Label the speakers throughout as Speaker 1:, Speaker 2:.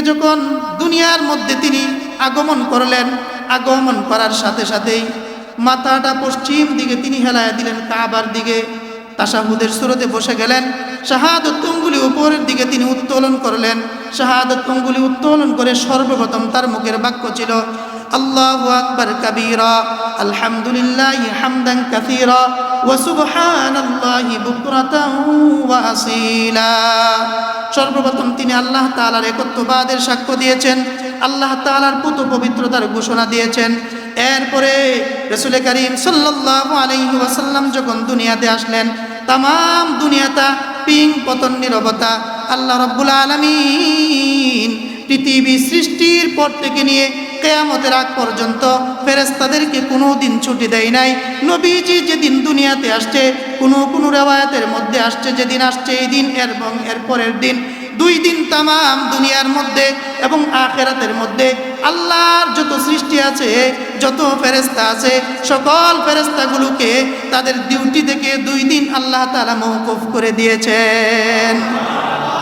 Speaker 1: যখন দুনিয়ার মধ্যে তিনি আগমন করলেন, আগমন করার সাথে সাথেই মাথাটা পশ্চিম দিকে তিনি হেলায় দিলেন কাবার দিকে, তাশাহুদের সুরতে বসে গেলেন। শাহাদত আঙ্গুলি উপরের দিকে তিনি উত্তোলন করলেন। শাহাদত আঙ্গুলি উত্তোলন করে সর্বপ্রথম তার মুখের বাক্য ছিল আল্লাহু আকবার কাবীরা, আলহামদুলিল্লাহি হামদান কাসীরা ওয়া সুবহানাল্লাহি বুকরাতান ওয়া আসীলা। সর্বপ্রথম তিনি আল্লাহ তাআলার একত্ববাদের সাক্ষ্য দিয়েছেন, আল্লাহ তাআলার পুত পবিত্রতার ঘোষণা দিয়েছেন। এরপরে রাসূল করিম সাল্লাল্লাহু আলাইহি ওয়াসাল্লাম যখন দুনিয়াতে আসলেন, তামাম দুনিয়াটা পিং পতন নীরবতা। আল্লাহ রাব্বুল আলামিন পৃথিবী সৃষ্টির পর থেকে নিয়ে কিয়ামতের আগ পর্যন্ত ফেরেশতাদেরকে কোনো দিন ছুটি দেয় নাই। নবীজি যেদিন দুনিয়াতে আসছে, কোনো রিওয়ায়াতের মধ্যে আসছে যেদিন আসছে এই দিন এবং এর পরের দিন, 2 দিন তামাম দুনিয়ার মধ্যে এবং আখিরাতের মধ্যে আল্লাহর যত সৃষ্টি আছে, যত ফেরেশতা আছে, সকল ফেরেশতাগুলোকে তাদের ডিউটি থেকে 2 দিন আল্লাহ তাআলা মওকুফ করে দিয়েছেন।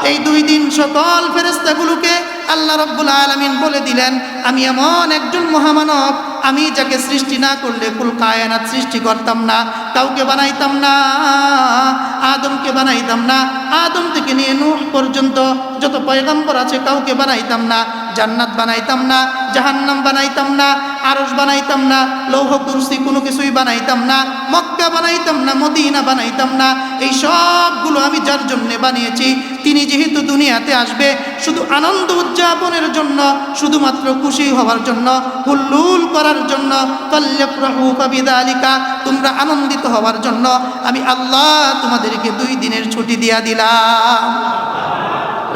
Speaker 1: এই 2 দিন সকল ফেরেশতাগুলোকে আল্লাহ রাব্বুল আলামিন বলে দিলেন, আমি এমন একজন মহামানব, আমি যাকে সৃষ্টি না করলে কুল কায়নাত সৃষ্টি করতাম না, কাউকে বানাইতাম না, আদমকে বানাইতাম না, আদম থেকে নিয়ে নূহ পর্যন্ত যত পয়গম্বর আছে কাউকে বানাইতাম না, জান্নাত বানাইতাম না, জাহান্নাম বানাইতাম না, আরশ বানাইতাম না, লৌহ কুরসি কোনো কিছুই বানাইতাম না, মক্কা বানাইতাম না, মদিনা বানাইতাম না। এই সবগুলো আমি যার জন্য বানিয়েছি, তিনি যেহেতু দুনিয়াতে আসবে শুধু আনন্দ উদযাপনের জন্য, শুধুমাত্র খুশি হওয়ার জন্য, হুল্লুল করার জন্য, ফাল্যাফরাহু বিযালিকা, তোমরা আনন্দিত হওয়ার জন্য আমি আল্লাহ তোমাদেরকে 2 দিনের ছুটি দিয়া দিলাম।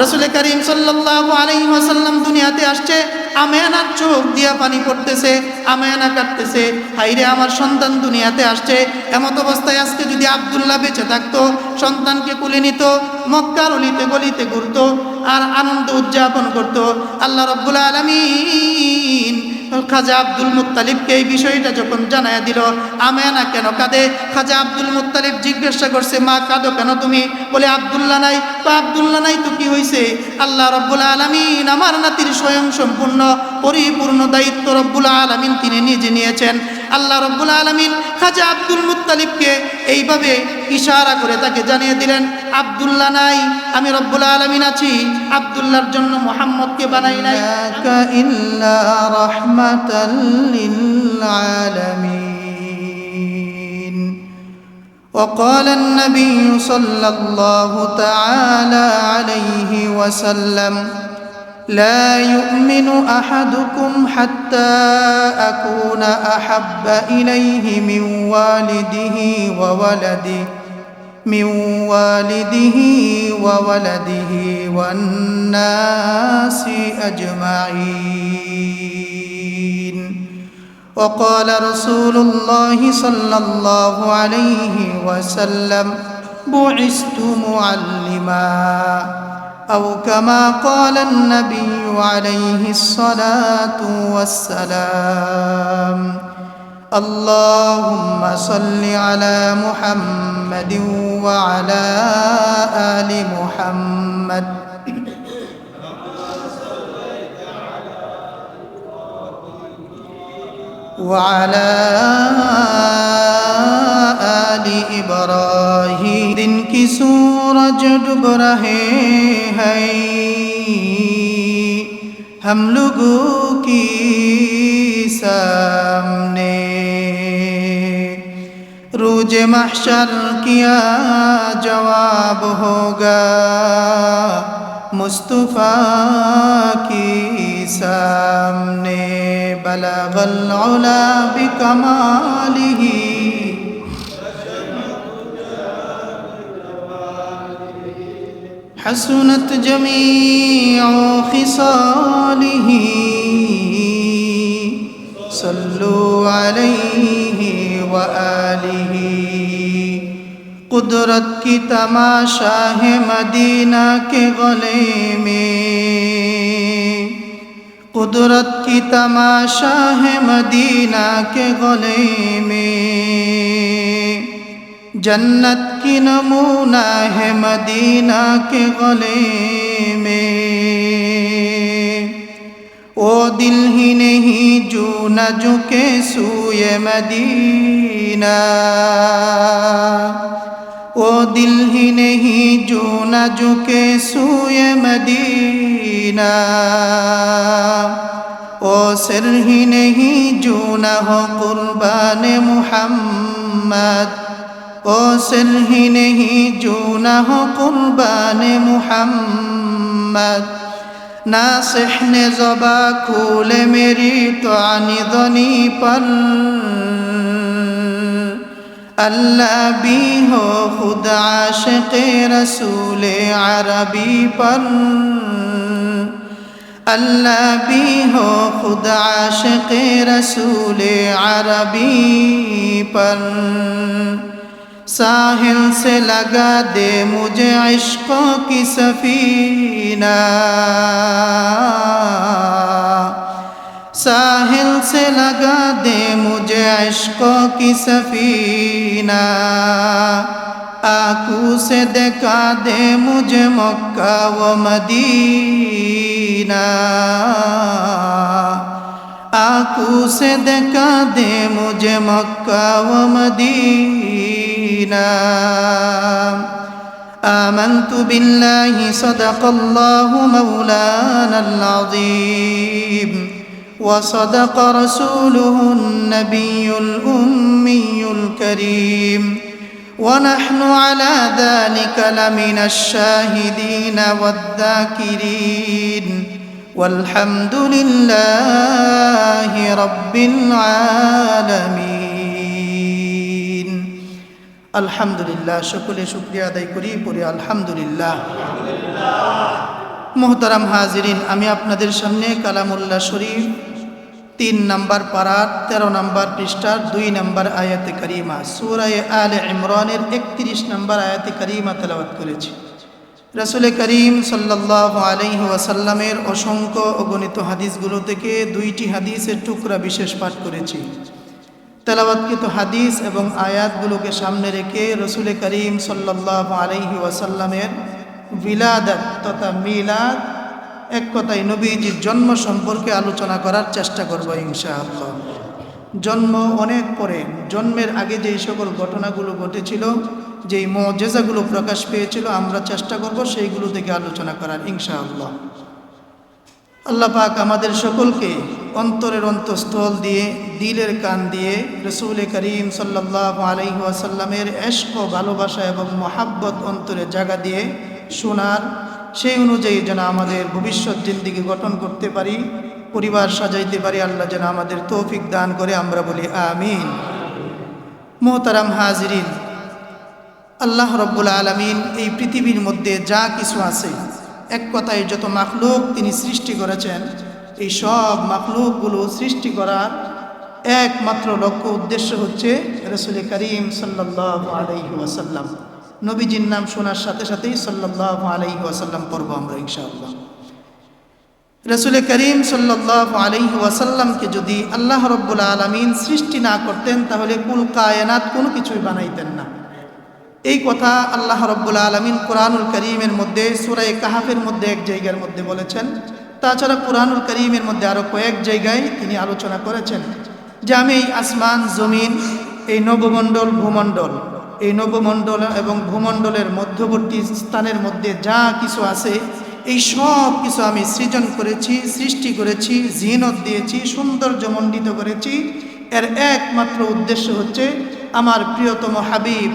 Speaker 1: রাসূল করিম সাল্লাল্লাহু আলাইহি ওয়াসাল্লাম দুনিয়াতে আসছে, আমেনার চোখ দিয়া পানি পড়তেছে, আমেনা কাটতেছে, হাইরে আমার সন্তান দুনিয়াতে আসছে। এমত অবস্থায় আজকে যদি আব্দুল্লাহ বেঁচে থাকতো, সন্তানকে কুলে নিত, মক্কার অলিতে গলিতে ঘুরতো আর আনন্দ উদযাপন করত। আল্লাহ রাব্বুল আলামিন খাজা আব্দুল মুত্তালিবকে এই বিষয়টা যখন জানায়া দিল, আমেনা কেন কাঁদে? খাজা আব্দুল মুত্তালিব জিজ্ঞাসা করছে, মা কাঁদো কেন তুমি? বলে আব্দুল্লাহ নাই। তো আব্দুল্লাহ নাই তো কি হয়েছে? আল্লাহ রাব্বুল আলামিন আমার নাতির স্বয়ং সম্পূর্ণ পরিপূর্ণ দায়িত্ব রব্বুল আলামিন তিনি নিজে নিয়েছেন। আল্লাহ রাব্বুল আলামিন খাজা আব্দুল মুত্তালিবকে এইভাবে ইশারা করে তাকে জানিয়ে দিলেন, আব্দুল্লাহ নাই, আমি রব্বুল আলামিন আছি। আব্দুল্লাহর জন্য মুহাম্মদকে বানাই নাই।
Speaker 2: ইল্লা রাহমাতাল লিল আলামিন। وقال النبي صلى الله تعالى عليه وسلم لا يؤمن أحدكم حتى أكون أحب إليه من والده وولده والناس أجمعين. وقال رسول الله صلى الله عليه وسلم بعثت معلما، أو كما قال النبي عليه الصلاة والسلام. اللهم صل على محمد وعلى آل محمد وعلى آل إبراهيم. दिन की सूरज डूब रहे हैं, हम लोगों की सामने, रोज महशर किया जवाब होगा मुस्तफा की सामने. बलगल उला बिकमालिही हसनत जमीउ खिसालिही सल्लु अलैहि व आलिही. कुदरत की तमाशा है मदीना के गले में, कुदरत की तमाशा है मदीना के गले में. जन्नत की नमूना है मदीना के गले में. दिल ही नहीं जो न झुके सूए मदीना वो दिल ही नहीं जो न झुके सूए मदीना वो सिर ही नहीं जो न हो कुर्बान मुहम्मद वो सिर ही नहीं जो न हो कुर्बान मुहम्मद नासिह ने ज़बा खोले मेरी तो आनिदनी पर अल्लाह भी हो खुद आशिक़ रसूल अरबी पर अल्लाह भी हो खुद आशिक़ रसूल अरबी पर साहिल से लगा दे मुझे इश्क़ों की सफ़ीना साहिल से लगा दे मुझे इश्क़ों की सफ़ीना आँखों से दिखा दे मुझे मक्का व मदीना आँखों से दिखा दे मुझे मक्का व मदीना آمنت بالله صدق الله مولانا العظيم وصدق رسوله النبي الأمي الكريم ونحن على ذلك لمن الشاهدين والذاكرين والحمد لله رب العالمين الحمد لله شكر شكريا আদায় করি পড়ি আলহামদুলিল্লাহ মোহতারাম হাজিরিন আমি আপনাদের সামনে কালামুল্লাহ শরীফ 3 নম্বর পারার 13 নম্বর পৃষ্ঠার 2 নম্বর আয়াতে কারিমা সূরা আলে ইমরানের 31 নম্বর আয়াতে কারিমা তেলাওয়াত করেছি রাসূল করিম সাল্লাল্লাহু আলাইহি ওয়াসাল্লামের অসংখ্য অগণিত হাদিসগুলো থেকে 2টি হাদিসের টুকরা বিশেষ পাঠ করেছি তেলাওয়াতকৃত হাদিস এবং আয়াতগুলোকে সামনে রেখে রাসূল করিম সাল্লাল্লাহু আলাইহি ওয়াসাল্লামের বিলাদাত তথা মিলাদ এক কথায় নবীজির জন্ম সম্পর্কে আলোচনা করার চেষ্টা করব ইনশাআল্লাহ জন্ম অনেক পরে জন্মের আগে যেই সকল ঘটনাগুলো ঘটেছিল যেই মুজিজাগুলো প্রকাশ পেয়েছিল আমরা চেষ্টা করব সেইগুলো থেকে আলোচনা করার ইনশাআল্লাহ আল্লাহ পাক আমাদের সকলকে অন্তরের অন্তঃস্থল দিয়ে দিলের কান দিয়ে রাসূল করিম সাল্লাল্লাহু আলাইহি ওয়াসাল্লামের ইশক ও ভালোবাসা এবং মহব্বত অন্তরে জায়গা দিয়ে শোনার সেই অনুযায়ী যেন আমাদের ভবিষ্যৎ জিন্দেগি গঠন করতে পারি পরিবার সাজাইতে পারি আল্লাহ যেন আমাদের তৌফিক দান করে আমরা বলি আমিন মোহতারাম হাজিরিন আল্লাহ রাব্বুল আলামিন এই পৃথিবীর মধ্যে যা কিছু আছে এক কথায় যত মাখলুক তিনি সৃষ্টি করেছেন এই সব মাখলুকগুলো সৃষ্টি করার একমাত্র লক্ষ্য উদ্দেশ্য হচ্ছে রাসূল করিম সাল্লাল্লাহু আলাইহি ওয়াসাল্লাম নবীজির নাম শোনার সাথে সাথেই সাল্লাল্লাহু আলাইহি ওয়াসাল্লাম পড়ব আমরা ইনশাআল্লাহ রাসূল করিম সাল্লাল্লাহু আলাইহি ওয়াসাল্লামকে যদি আল্লাহ রাব্বুল আলামিন সৃষ্টি না করতেন তাহলে কুল কায়নাত কোনো কিছুই বানাইতেন না এই কথা আল্লাহ রাব্বুল আলামিন কোরআনুল কারীমের মধ্যে সূরা কাহফের মধ্যে এক জায়গার মধ্যে বলেছেন তাছাড়া কোরআনুল কারীমের মধ্যে আরো কয়েক জায়গায় তিনি আলোচনা করেছেন যে আমি এই আসমান জমিন এই নবমণ্ডল ভূমণ্ডল এই নবমণ্ডল এবং ভূমণ্ডলের মধ্যবর্তী স্থানের মধ্যে যা কিছু আছে এই সব কিছু আমি সৃজন করেছি সৃষ্টি করেছি জিনত দিয়েছি সৌন্দর্যমণ্ডিত করেছি এর একমাত্র উদ্দেশ্য হচ্ছে আমার প্রিয়তম হাবিব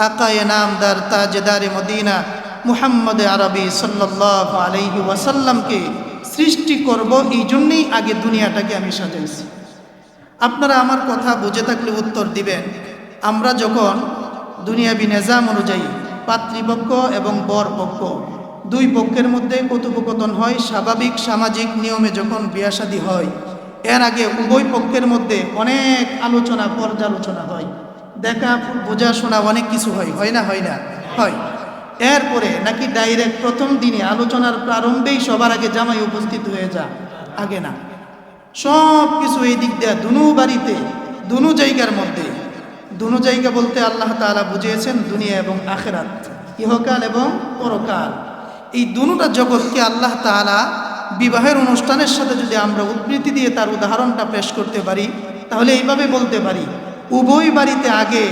Speaker 2: আকায়ে নামদার তাজদারে মদিনা মুহাম্মদ আরবি সাল্লাল্লাহু আলাইহি ওয়াসাল্লামকে সৃষ্টি করব এই জন্যই আগে দুনিয়াটাকে আমি সাজাইছি আপনারা আমার কথা বুঝে থাকলে উত্তর দিবেন আমরা যখন দুনিয়াবি নিজাম অনুযায়ী পাত্রীপক্ষ এবং বরপক্ষ দুই পক্ষের মধ্যে কথোপকথন হয় স্বাভাবিক সামাজিক নিয়মে যখন বিয়ে শাদী হয় এর আগে উভয় পক্ষের মধ্যে অনেক আলোচনা পর্যালোচনা হয় দেখা বোঝাশোনা অনেক কিছু হয় না হয় এরপরে নাকি ডাইরেক্ট প্রথম দিনে আলোচনার প্রারম্ভেই সবার আগে জামাই উপস্থিত হয়ে যা আগে না সব কিছু এই দিক দিয়ে দুনু বাড়িতে দুনু জায়গার মধ্যে দুনু জায়গা বলতে আল্লাহ তাআলা বুঝিয়েছেন দুনিয়া এবং আখিরাত ইহকাল এবং পরকাল এই দুনুটা জগৎকে আল্লাহ তাআলা বিবাহের অনুষ্ঠানের সাথে যদি আমরা উদ্ধৃতি দিয়ে তার উদাহরণটা পেশ করতে পারি, তাহলে এইভাবে বলতে পারি, উভয় বাড়িতে আগে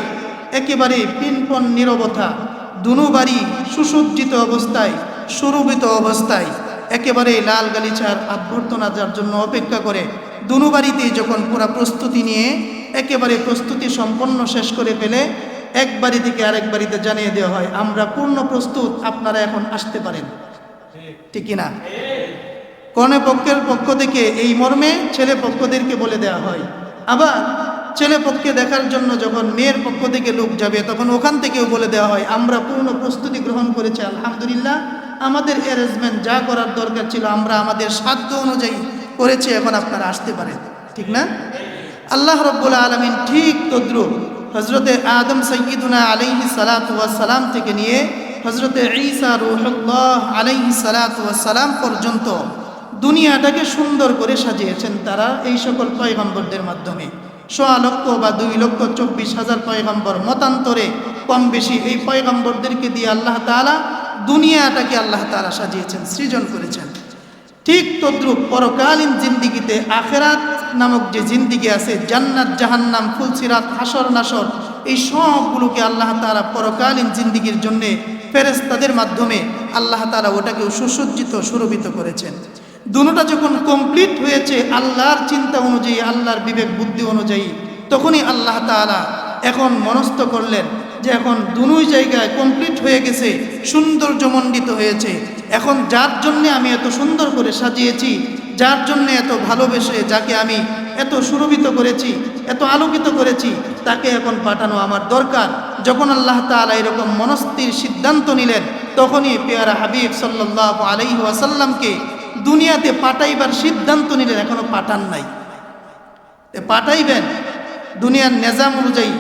Speaker 2: একেবারে পিনপন নীরবতা, দুনো বাড়ি সুসজ্জিত অবস্থায়, সুরভিত অবস্থায়, একেবারে লাল গালিচার অভ্যর্থনা যার জন্য অপেক্ষা করে, দুনো বাড়িতেই যখন পুরা প্রস্তুতি নিয়ে একেবারে প্রস্তুতি সম্পন্ন শেষ করে ফেলে এক বাড়ি থেকে আরেক বাড়িতে জানিয়ে দেওয়া হয়, আমরা পূর্ণ প্রস্তুত, আপনারা এখন আসতে পারেন। ঠিক না? কনে পক্ষের পক্ষ থেকে এই মর্মে ছেলে পক্ষদেরকে বলে দেওয়া হয়। আবার ছেলে পক্ষে দেখার জন্য যখন মেয়ের পক্ষ থেকে লোক যাবে তখন ওখান থেকেও বলে দেওয়া হয়, আমরা পূর্ণ প্রস্তুতি গ্রহণ করেছি, আলহামদুলিল্লাহ, আমাদের অ্যারেঞ্জমেন্ট যা করার দরকার ছিল আমরা আমাদের সাধ্য অনুযায়ী করেছি, এখন আপনারা আসতে পারেন। ঠিক না? আল্লাহ রাব্বুল আলামিন ঠিক তদ্রুপ হযরতে আদম সাইয়্যিদুনা আলাইহিস সালাতু ওয়াস সালাম থেকে নিয়ে হযরতে ঈসা রূহুল্লাহ আলাইহিস সালাতু ওয়াস সালাম পর্যন্ত দুনিয়াটাকে সুন্দর করে সাজিয়েছেন তারা এই সকল পয়গম্বরদের মাধ্যমে। 1.5 লক্ষ বা 2,24,000 পয়গম্বর মতান্তরে কম বেশি এই পয়গম্বরদেরকে দিয়ে আল্লাহ তাআলা দুনিয়াটাকে আল্লাহ তাআলা সাজিয়েছেন, সৃজন করেছেন। ঠিক তদ্রুপ পরকালীন জিন্দিগিতে আখেরাত নামক যে জিন্দিগি আছে, জান্নাত জাহান্নাম ফুলসিরাত হাসর নাসর, এই সবগুলোকে আল্লাহ তাআলা পরকালীন জিন্দিগির জন্যে ফেরেশতাদের মাধ্যমে আল্লাহ তাআলা ওটাকেও সুসজ্জিত সুরভিত করেছেন। দুটোটা যখন কমপ্লিট হয়েছে আল্লাহর চিন্তা অনুযায়ী, আল্লাহর বিবেক বুদ্ধি অনুযায়ী, তখনই আল্লাহ তাআলা এখন মনস্থ করলেন যে এখন দুই জায়গায় কমপ্লিট হয়ে গেছে, সৌন্দর্যমণ্ডিত হয়েছে, এখন যার জন্যে আমি এত সুন্দর করে সাজিয়েছি, যার জন্যে এত ভালোবেসে যাকে আমি এত সুরভিত করেছি, এত আলোকিত করেছি, তাকে এখন পাঠানো আমার দরকার। যখন আল্লাহ তাআলা এরকম মনস্থির সিদ্ধান্ত নিলেন, তখনই পেয়ারা হাবিব সাল্লাল্লাহু আলাইহি ওয়াসাল্লামকে দুনিয়াতে পাঠাইবার সিদ্ধান্ত নিলেন। এখনো পাঠান নাই, পাঠাইবেন দুনিয়ার নিজাম অনুযায়ী।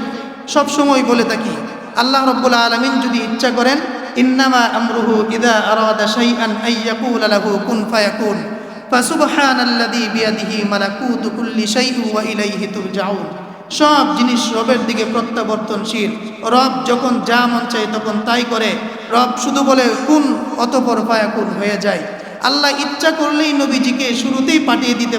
Speaker 2: সবসময় বলে থাকি, আল্লাহ রাব্বুল আলামিন যদি ইচ্ছা করেন, ইন্নামা আমরুহু ইযা আরাদা শাইআন আইয়াকুলা লাহু কুন ফায়াকুন, ফাসুবহানাল্লাযী বিয়াদিহি মালাকুতু কুল্লি শাইইন ওয়া ইলাইহি তুরজাউন। সব জিনিস রবের দিকে প্রত্যাবর্তনশীল। রব যখন যা মন চায় তখন তাই করে। রব শুধু বলে কুন, অতঃপর ফায়াকুন হয়ে যায়। আল্লাহ ইচ্ছা করলেই নবীজিকে শুরুতেই পাঠিয়ে দিতে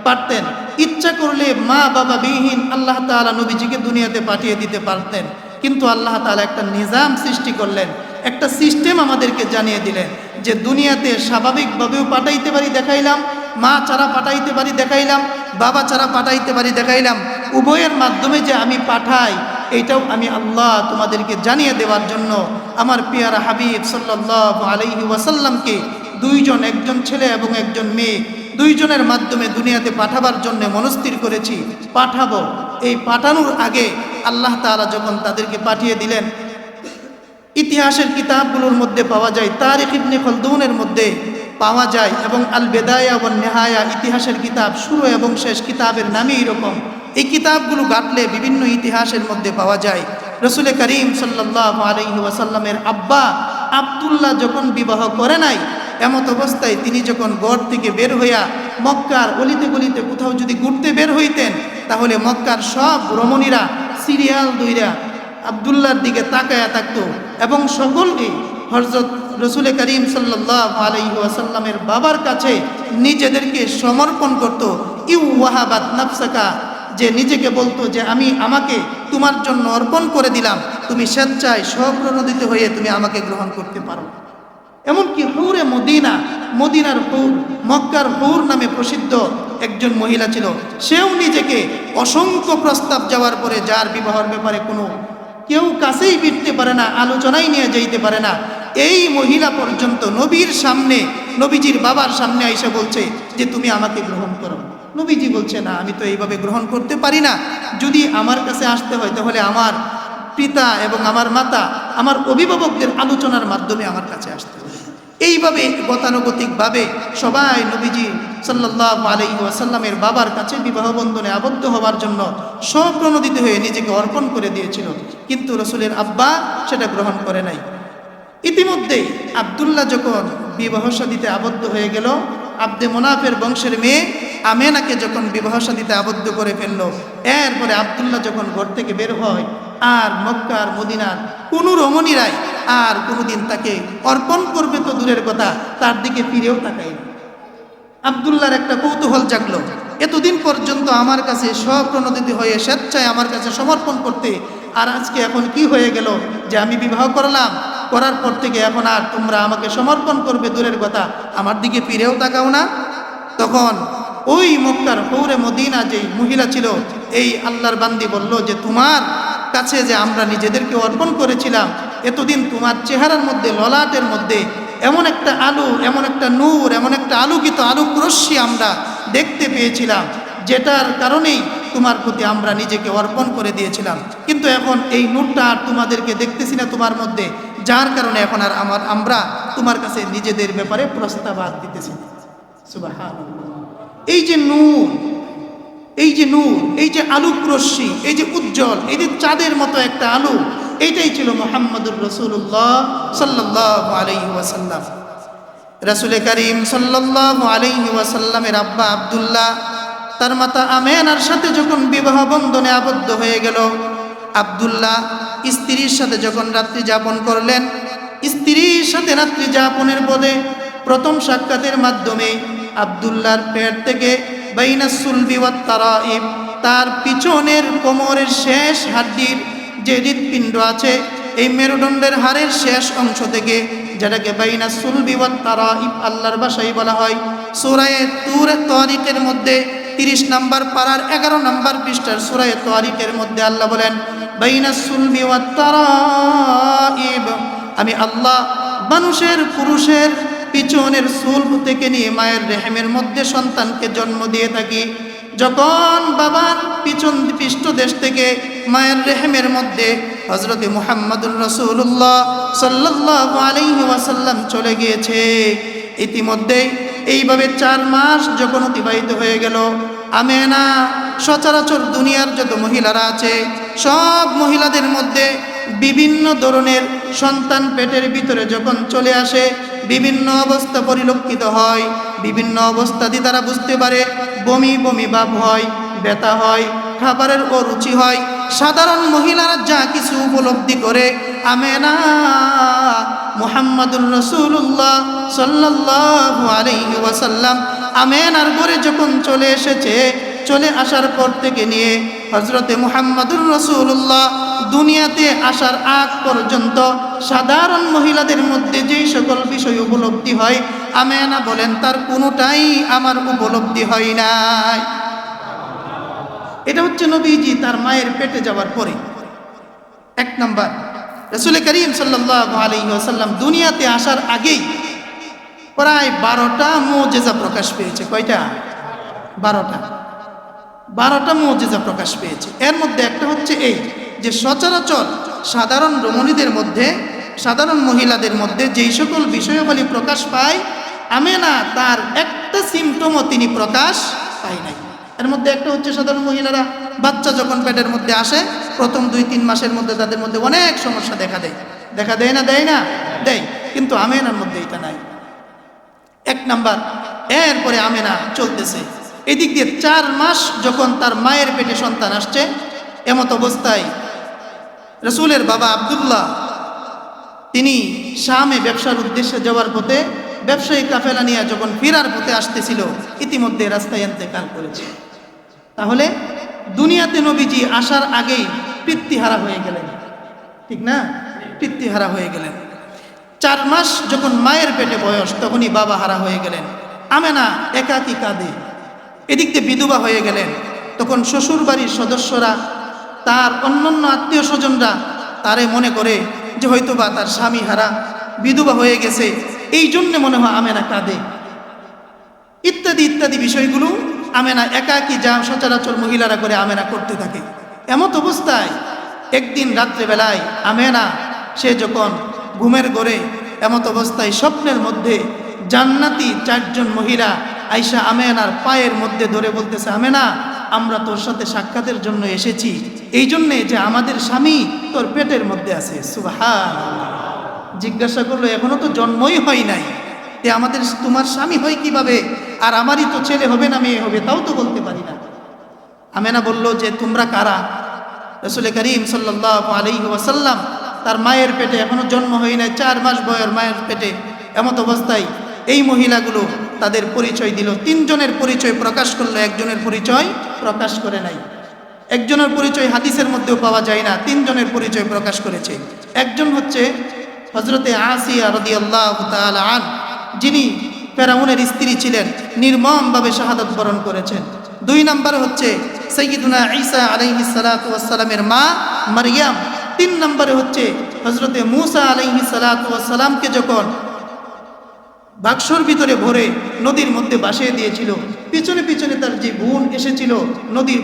Speaker 2: পারতেন। ইচ্ছা করলে মা বাবা বিহীন আল্লাহ তাআলা নবীজিকে দুনিয়াতে পাঠিয়ে দিতে পারতেন। কিন্তু আল্লাহ তাআলা একটা নিজাম সৃষ্টি করলেন, একটা সিস্টেম আমাদেরকে জানিয়ে দিলেন যে দুনিয়াতে স্বাভাবিকভাবেও পাঠাইতে পারি দেখাইলাম, মা ছাড়া পাঠাইতে পারি দেখাইলাম, বাবা ছাড়া পাঠাইতে পারি দেখাইলাম, উভয়ের মাধ্যমে যে আমি পাঠাই এইটাও আমি আল্লাহ তোমাদেরকে জানিয়ে দেওয়ার জন্য আমার পেয়ারা হাবিব সাল্লাল্লাহু আলাইহি ওয়াসাল্লামকে দুইজন, একজন ছেলে এবং একজন মেয়ে, দুইজনের মাধ্যমে দুনিয়াতে পাঠাবার জন্য মনস্থির করেছি, পাঠাবো। এই পাঠানোর আগে আল্লাহ তাআলা যখন তাদেরকে পাঠিয়ে দিলেন, ইতিহাসের কিতাবগুলোর মধ্যে পাওয়া যায়, তারিখ ইবনে খালদুনের মধ্যে পাওয়া যায়, এবং আল বেদায়া ওয়ান নেহায়া ইতিহাসের কিতাব, শুরু এবং শেষ কিতাবের নামই এরকম। এই কিতাবগুলো ঘাটলে বিভিন্ন ইতিহাসের মধ্যে পাওয়া যায় রাসূল করিম সাল্লাল্লাহু আলাইহি ওয়াসাল্লামের আব্বা আব্দুল্লাহ যখন বিবাহ করে নাই, এমত অবস্থায় তিনি যখন ঘর থেকে বের হইয়া মক্কার অলিতে গলিতে কোথাও যদি ঘুরতে বের হইতেন, তাহলে মক্কার সব রমণীরা সিরিয়াল দইরা আব্দুল্লাহর দিকে তাকায়া থাকতো এবং সকলকে হযরত রাসূল করিম সাল্লাল্লাহু আলাইহি ওয়াসাল্লামের বাবার কাছে নিজেদেরকে সমর্পণ করত। ইউওয়াহাবাত নাফসাকা, যে নিজেকে বলতো যে আমাকে তোমার জন্য অর্পণ করে দিলাম, তুমি স্বেচ্ছায় স্বপ্রণোদিত হয়ে তুমি আমাকে গ্রহণ করতে পারো। এমনকি হুরে মদিনা, মদিনার হুর, মক্কার হুর নামে প্রসিদ্ধ একজন মহিলা ছিল, সেও নিজেকে অসংখ্য প্রস্তাব যাওয়ার পরে, যার বিবাহের ব্যাপারে কোনো কেউ কাছেই ফিরতে পারে না, আলোচনাই নিয়ে যাইতে পারে না, এই মহিলা পর্যন্ত নবীর সামনে, নবীজির বাবার সামনে আইসা বলছে যে তুমি আমাকে গ্রহণ করো। নবীজি বলছে না, আমি তো এইভাবে গ্রহণ করতে পারি না, যদি আমার কাছে আসতে হয় তাহলে আমার পিতা এবং আমার মাতা, আমার অভিভাবকদের আলোচনার মাধ্যমে আমার কাছে আসতে হবে। এইভাবে গতানুগতিকভাবে সবাই নবীজি সাল্লাল্লাহু আলাইহি ওয়াসাল্লামের বাবার কাছে বিবাহ বন্ধনে আবদ্ধ হওয়ার জন্য স্বপ্রণোদিত হয়ে নিজেকে অর্পণ করে দিয়েছিল, কিন্তু রাসূলের আব্বা সেটা গ্রহণ করে নাই। ইতিমধ্যেই আব্দুল্লাহ যখন বিবাহ শাদীতে আবদ্ধ হয়ে গেল, আব্দে মুনাফের বংশের মেয়ে আমেনাকে যখন বিবাহ শাদীতে আবদ্ধ করে ফেলল, এরপরে আব্দুল্লাহ যখন ঘর থেকে বের হয়, আর মক্কার মদিনার কোনো রমণীরাই আর কোনোদিন তাকে অর্পণ করবে তো দূরের কথা, তার দিকে ফিরেও তাকায় না।
Speaker 1: আব্দুল্লাহর একটা কৌতূহল জাগলো, এতদিন পর্যন্ত আমার কাছে স্বপ্রণোদিত হয়ে স্বেচ্ছায় আমার কাছে সমর্পণ করতে, আর আজকে এখন কি হয়ে গেল যে আমি বিবাহ করলাম, করার পর থেকে এখন আর তোমরা আমাকে সমর্পণ করবে দূরের কথা, আমার দিকে ফিরেও তাকাও না। তখন ওই মক্কার হৌরে মদিনা যেই মহিলা ছিল, এই আল্লাহর বান্দি বলল যে তোমার কাছে যে আমরা নিজেদেরকে অর্পণ করেছিলাম, এতদিন তোমার চেহারার মধ্যে, ললাটের মধ্যে এমন একটা আলো, এমন একটা নূর, এমন একটা আলোকিত আলোক রশ্মি আমরা দেখতে পেয়েছিলাম, যেটার কারণেই তোমার প্রতি আমরা নিজেকে অর্পণ করে দিয়েছিলাম। কিন্তু এখন এই নূরটা আর তোমাদেরকে দেখতেছি না তোমার মধ্যে, যার কারণে এখন আর আমরা তোমার কাছে নিজেদের ব্যাপারে প্রস্তাবাদ দিতেছি। সুবহানাল্লাহ। এই যে নূর, এই যে নূর, এই যে আলোক রশ্মি, এই যে উজ্জ্বল, এই যে চাঁদের মতো একটা আলো, এইটাই ছিল মুহাম্মদুর রাসূলুল্লাহ সাল্লাল্লাহু আলাইহি ওয়াসাল্লাম। রাসূল করিম সাল্লাল্লাহু আলাইহি ওয়াসাল্লামের আব্বা আব্দুল্লাহ তার মাতা আমেনার সাথে যখন বিবাহ বন্ধনে আবদ্ধ হয়ে গেল, আব্দুল্লাহ স্ত্রীর সাথে যখন রাত্রি যাপন করলেন, স্ত্রীর সাথে রাত্রি যাপনের পরে প্রথম সাক্ষাতের মাধ্যমে আব্দুল্লাহর পেট থেকে বাইনাস সুলবি ওয়াত তারাইব, তার পিছনের কোমরের শেষ হাড্ডির যে হৃৎপিণ্ড আছে, এই মেরুদণ্ডের হাড়ের শেষ অংশ থেকে, যেটাকে বাইনাস সুলবি ওয়াত তারাইব আল্লাহর ভাষায় বলা হয়। সূরা তারিকের মধ্যে 30 নম্বর পারার 11 নম্বর পৃষ্ঠার সূরা তারিকের মধ্যে আল্লাহ বলেন, বাইনাস সুলবি ওয়াত তারাইব, আমি আল্লাহ মানুষের পুরুষের পিছনের সুলব থেকে নিয়ে মায়ের রেহেমের মধ্যে সন্তানকে জন্ম দিয়ে থাকি। যখন বাবার পিছন পৃষ্ঠদেশ থেকে মায়ের রেহেমের মধ্যে হযরতে মুহাম্মদুর রাসূলুল্লাহ সাল্লাল্লাহু আলাইহি ওয়াসাল্লাম চলে গিয়েছে, ইতিমধ্যেই এইভাবে 4 মাস যখন অতিবাহিত হয়ে গেল, আমেনা সচরাচর দুনিয়ার যত মহিলারা আছে সব মহিলাদের মধ্যে বিভিন্ন ধরনের সন্তান পেটের ভিতরে যখন চলে আসে, বিভিন্ন অবস্থা পরিলক্ষিত হয়, বিভিন্ন অবস্থাতে তারা বুঝতে পারে বমি বমি ভাব হয়, ব্যথা হয়, খাবারের অরুচি হয়। সাধারণ মহিলারা যা কিছু উপলব্ধি করে, আমেনা মুহাম্মদুর রাসূলুল্লাহ সাল্লাল্লাহু আলাইহি ওয়াসাল্লাম আমেনার ঘরে যখন চলে এসেছে, চলে আসার পর থেকে নিয়ে হযরতে মুহাম্মদুর রাসূলুল্লাহ দুনিয়াতে আসার আগ পর্যন্ত সাধারণ মহিলাদের মধ্যে যেই সকল বিষয় উপলব্ধি হয়, আমেনা বলেন তার কোনোটাই আমার উপলব্ধি হয় নাই। এটা হচ্ছে নবীজি তার মায়ের পেটে যাওয়ার পরে। 1 নাম্বার, রাসূল করিম সাল্লাল্লাহু আলাইহি ওয়াসাল্লাম দুনিয়াতে আসার আগেই প্রায় 12টা মুজিজা প্রকাশ পেয়েছে। কয়টা? 12টা মুজিজা প্রকাশ পেয়েছে। এর মধ্যে একটা হচ্ছে এই যে সচরাচর সাধারণ রমণীদের মধ্যে, সাধারণ মহিলাদের মধ্যে যেই সকল বিষয়াবলী প্রকাশ পায়, আমেনা তার একটা সিমটমও তিনি প্রকাশ পায় নাই। এর মধ্যে একটা হচ্ছে সাধারণ মহিলারা বাচ্চা যখন পেটের মধ্যে আসে, প্রথম 2-3 মাসের মধ্যে তাদের মধ্যে অনেক সমস্যা দেখা দেয়। দেখা দেয় না? দেয় না? দেয়। কিন্তু আমেনার মধ্যে এটা নাই। 1 নাম্বার। এরপরে আমেনা চলতেছে, এদিক দিয়ে 4 মাস যখন তার মায়ের পেটে সন্তান আসছে, এমত অবস্থায় রাসূলের বাবা আব্দুল্লাহ তিনি শামে ব্যবসার উদ্দেশ্যে যাওয়ার পথে, ব্যবসায়ী কাফেলা নিয়ে যখন ফেরার পথে আসতেছিল, ইতিমধ্যে রাস্তায় ইন্তেকাল করেছে। তাহলে দুনিয়াতে নবীজি আসার আগেই পিতৃহারা হয়ে গেলেন, ঠিক না? পিতৃহারা হয়ে গেলেন। 4 মাস যখন মায়ের পেটে বয়স, তখনই বাবা হারা হয়ে গেলেন। আমেনা একাকী কাঁদে, এদিক দিয়ে বিধবা হয়ে গেলেন। তখন শ্বশুর বাড়ির সদস্যরা, তার অন্যান্য আত্মীয় স্বজনরা তারে মনে করে যে হয়তোবা তার স্বামী হারা, বিধবা হয়ে গেছে, এই জন্যে মনে হয় আমেনা কাঁদে, ইত্যাদি ইত্যাদি বিষয়গুলো আমেনা একাকী যা সচরাচর মহিলারা করে আমেনা করতে থাকে। এমত অবস্থায় একদিন রাত্রেবেলায় আমেনা সে যখন ঘুমের ঘরে, এমত অবস্থায় স্বপ্নের মধ্যে জান্নাতি 4 জন মহিলা আয়েশা আমেনার পায়ের মধ্যে ধরে বলতেছে, আমেনা আমরা তোর সাথে সাক্ষাতের জন্য এসেছি, এই জন্যে যে আমাদের স্বামী তোর পেটের মধ্যে আছে। সুবহানাল্লাহ। জিজ্ঞাসা করলো, এখনো তো জন্মই হয় নাই, আমাদের তোমার স্বামী হয় কিভাবে? আর আমারই তো ছেলে হবে না মেয়ে হবে, তাও তো বলতে পারি না। আমেনা বলল যে তোমরা কারা? রাসূল করিম সাল্লাল্লাহু আলাইহি ওয়াসাল্লাম তার মায়ের পেটে, এখনো জন্ম হয় নাই, 4 মাস বয়স মায়ের পেটে, এমত অবস্থায় এই মহিলাগুলো তাদের পরিচয় দিল। তিনজনের পরিচয় প্রকাশ করলো, একজনের পরিচয় প্রকাশ করে নাই। একজনের পরিচয় হাদিসের মধ্যেও পাওয়া যায় না, তিনজনের পরিচয় প্রকাশ করেছে। একজন হচ্ছে হযরতে আসিয়া রাদিয়াল্লাহু তাআলা আন, যিনি ফেরাউনের স্ত্রী ছিলেন, নির্মমভাবে শাহাদাত বরণ করেছেন। দুই নম্বর হচ্ছে সাইয়্যিদুনা ঈসা আলাইহিস সালাতু ওয়াস সালামের মা মারইয়াম। তিন নম্বরে হচ্ছে হযরতে মূসা আলাইহিস সালাতু ওয়াস সালামকে যখন বাক্সর ভিতরে ভরে নদীর মধ্যে ভাসিয়ে দিয়েছিল, পিছনে পিছনে তার যে বোন এসেছিল নদীর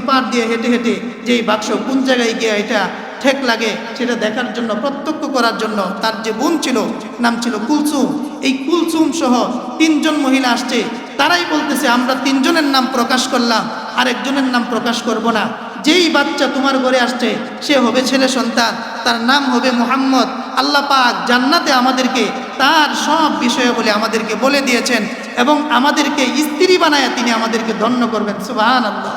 Speaker 1: পাড় দিয়ে হেঁটে হেঁটে যে বাক্স কোন জায়গায় গিয়ে এটা ঠেক লাগে সেটা দেখার জন্য, প্রত্যক্ষ করার জন্য তার যে বোন ছিল, নাম ছিল কুলসুম। এই কুলসুম সহ তিনজন মহিলা আসছে, তারাই বলতেছে আমরা তিনজনের নাম প্রকাশ করলাম, আরেকজনের নাম প্রকাশ করব না। যেই বাচ্চা তোমার ঘরে আসছে সে হবে ছেলে সন্তান, তার নাম হবে মুহাম্মদ। আল্লাহ পাক জান্নাতে আমাদেরকে তার সব বিষয়াবলী আমাদেরকে বলে দিয়েছেন এবং আমাদেরকে স্ত্রী বানায় তিনি আমাদেরকে ধন্য করবেন, সুবহানাল্লাহ।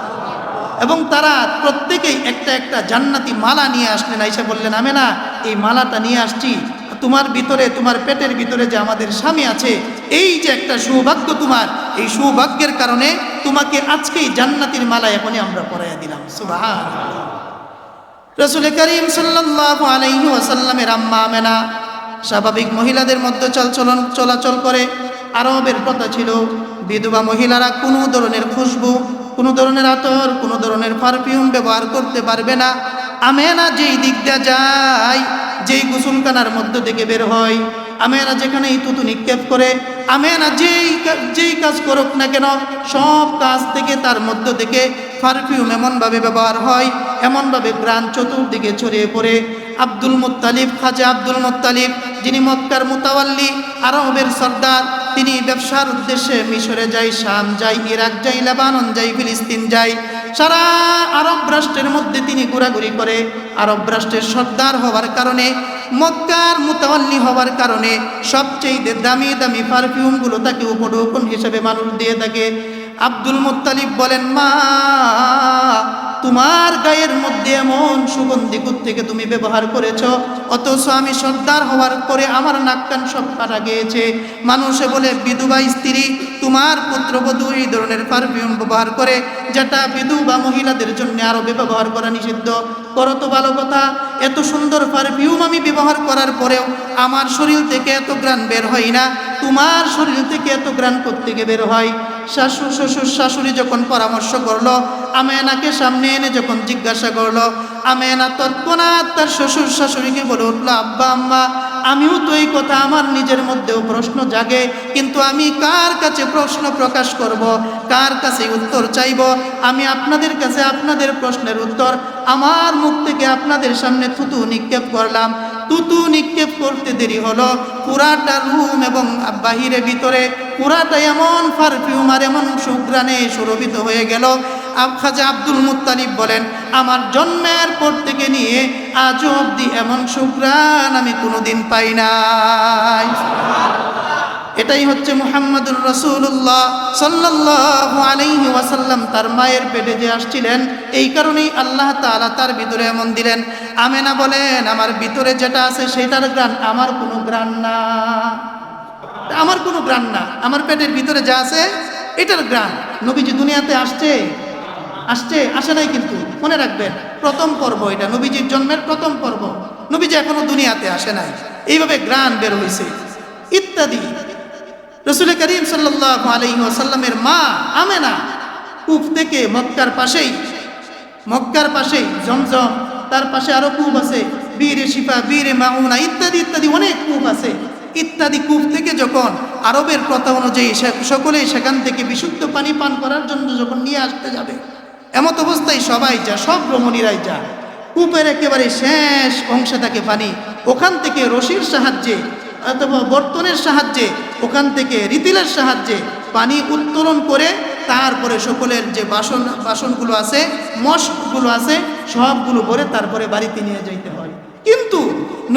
Speaker 1: এবং তারা প্রত্যেকেই একটা একটা জান্নাতি মালা নিয়ে আসলেন, আইসা বললেন আমেনা এই মালাটা নিয়ে আসছি, তোমার ভিতরে, তোমার পেটের ভিতরে যে আমাদের স্বামী আছে, এই যে একটা সৌভাগ্য তোমার, এই সৌভাগ্যের কারণে তোমাকে আজকেই জান্নাতির মালা এখনই আমরা পরাইয়া দিলাম, সুবহানাল্লাহ। রাসূল করিম সাল্লাল্লাহু আলাইহি ওয়াসাল্লামের আম্মা আমেনা স্বাভাবিক মহিলাদের মধ্যে চলাচল করে। আরবের কথা ছিল বিধবা মহিলারা কোনো ধরনের খুশবু, কোনো ধরনের আতর, কোনো ধরনের পারফিউম ব্যবহার করতে পারবে না। আমেনা যেই দিক দিয়ে যায়, যেই গোসলখানার মধ্য থেকে বের হয়, আমেনা যেখানেই থুতু নিক্ষেপ করে, আমেনা যেই কাজ করুক না কেন সব কাজ থেকে তার মধ্য থেকে পারফিউম এমনভাবে ব্যবহার হয়, এমনভাবে ঘ্রাণ চতুর্দিকে ছড়িয়ে পড়ে। আব্দুল মুত্তালিব, খাজা আব্দুল মুত্তালিব, যিনি মক্কার মুতাওয়াল্লি, আরবের সর্দার, তিনি ব্যবসার উদ্দেশ্যে মিশরে যায়, শাম যায়, ইরাক যায়, লেবানন যায়, ফিলিস্তিন যায়। সারা আরব রাষ্ট্রের মধ্যে তিনি ঘোরাঘুরি করে। আরব রাষ্ট্রের সর্দার হওয়ার কারণে, মক্কার মুতাওয়াল্লি হওয়ার কারণে সবচেয়ে দামি দামি পারফিউমগুলো তাকে উপঢৌকন হিসেবে মানুষ দিয়ে থাকে। আব্দুল মুত্তালিব বলেন, মা তোমার গায়ের মধ্যে এমন সুগন্ধি থেকে তুমি ব্যবহার করেছ, অথচ আমি সর্দার হওয়ার পরে আমার নাক কান সব কাটা গিয়েছে। মানুষে বলে বিধবা স্ত্রী, তোমার পুত্রবধূ এই ধরনের পারফিউম ব্যবহার করে, যেটা বিধবা মহিলাদের জন্য আরবে ব্যবহার করা নিষিদ্ধ। করো তো ভালো কথা, এত সুন্দর পারফিউম আমি ব্যবহার করার পরেও আমার শরীর থেকে এত ঘ্রাণ বের হয় না, তোমার শরীর থেকে এত ঘ্রাণ থেকে বের হয়। শাশুড় শ্বশুর শাশুড়ি যখন পরামর্শ করলো, আমেনাকে সামনে এনে যখন জিজ্ঞাসা করলো, আমেনা তৎক্ষণাৎ তার শ্বশুর শাশুড়িকে বলে উঠলো, আব্বা আম্মা আমিও তো এই কথা আমার নিজের মধ্যেও প্রশ্ন জাগে, কিন্তু আমি কার কাছে প্রশ্ন প্রকাশ করব, কার কাছে উত্তর চাইব? আমি আপনাদের কাছে আপনাদের প্রশ্নের উত্তর আমার মুখ থেকে আপনাদের সামনে থুতু নিক্ষেপ করলাম। থুতু নিক্ষেপ করতে দেরি হলো, পুরাটা রুম এবং বাহিরে ভিতরে পুরাটা এমন পারফিউম আর এমন সুঘ্রাণে সুরভিত হয়ে গেল। খাজা আব্দুল মুত্তালিব বলেন, আমার জন্মের পর থেকে নিয়ে আজ অবধি এমন সুঘ্রাণ আমি কোনোদিন পাই নাই। এটাই হচ্ছে মুহাম্মদুর রাসূলুল্লাহ সাল্লাল্লাহু আলাইহি ওয়াসাল্লাম তার মায়ের পেটে যে আসছিলেন, এই কারণেই আল্লাহ তাআলা তার ভিতরে এমন দিলেন। আমেনা বলেন, আমার ভিতরে যেটা আছে সেটার ঘ্রাণ আমার কোনো ঘ্রাণ না, আমার কোনো ঘ্রাণ না, আমার পেটের ভিতরে যা আছে এটার ঘ্রাণ। নবীজি দুনিয়াতে আসে নাই, কিন্তু মনে রাখবেন প্রথম পর্ব এটা, নবীজির জন্মের প্রথম পর্ব, নবীজি এখনো দুনিয়াতে আসে নাই, এইভাবে ঘ্রাণ বের হয়েছে ইত্যাদি। রাসূল করিম সাল্লাল্লাহু আলাইহি ওয়াসাল্লামের মা আমেনা কূপ থেকে, মক্কার পাশেই জমজম, তার পাশে আরো কূপ আছে, বীরে শিফা, বীরে মাউনা ইত্যাদি ইত্যাদি অনেক কূপ আছে। ইত্যাদি কূপ থেকে যখন আরবের প্রথা অনুযায়ী সকলেই সেখান থেকে বিশুদ্ধ পানি পান করার জন্য যখন নিয়ে আসতে যাবে, এমত অবস্থায় সবাই সব রমণীরাই কূপের একেবারে শেষ অংশে থাকে পানি, ওখান থেকে রশির সাহায্যে অথবা বর্তনের সাহায্যে, ওখান থেকে রিতিলের সাহায্যে পানি উত্তোলন করে তারপরে সকলের যে বাসনগুলো আছে, মশগুলো আছে, সবগুলো ভরে তারপরে বাড়িতে নিয়ে যাইতে হয়। কিন্তু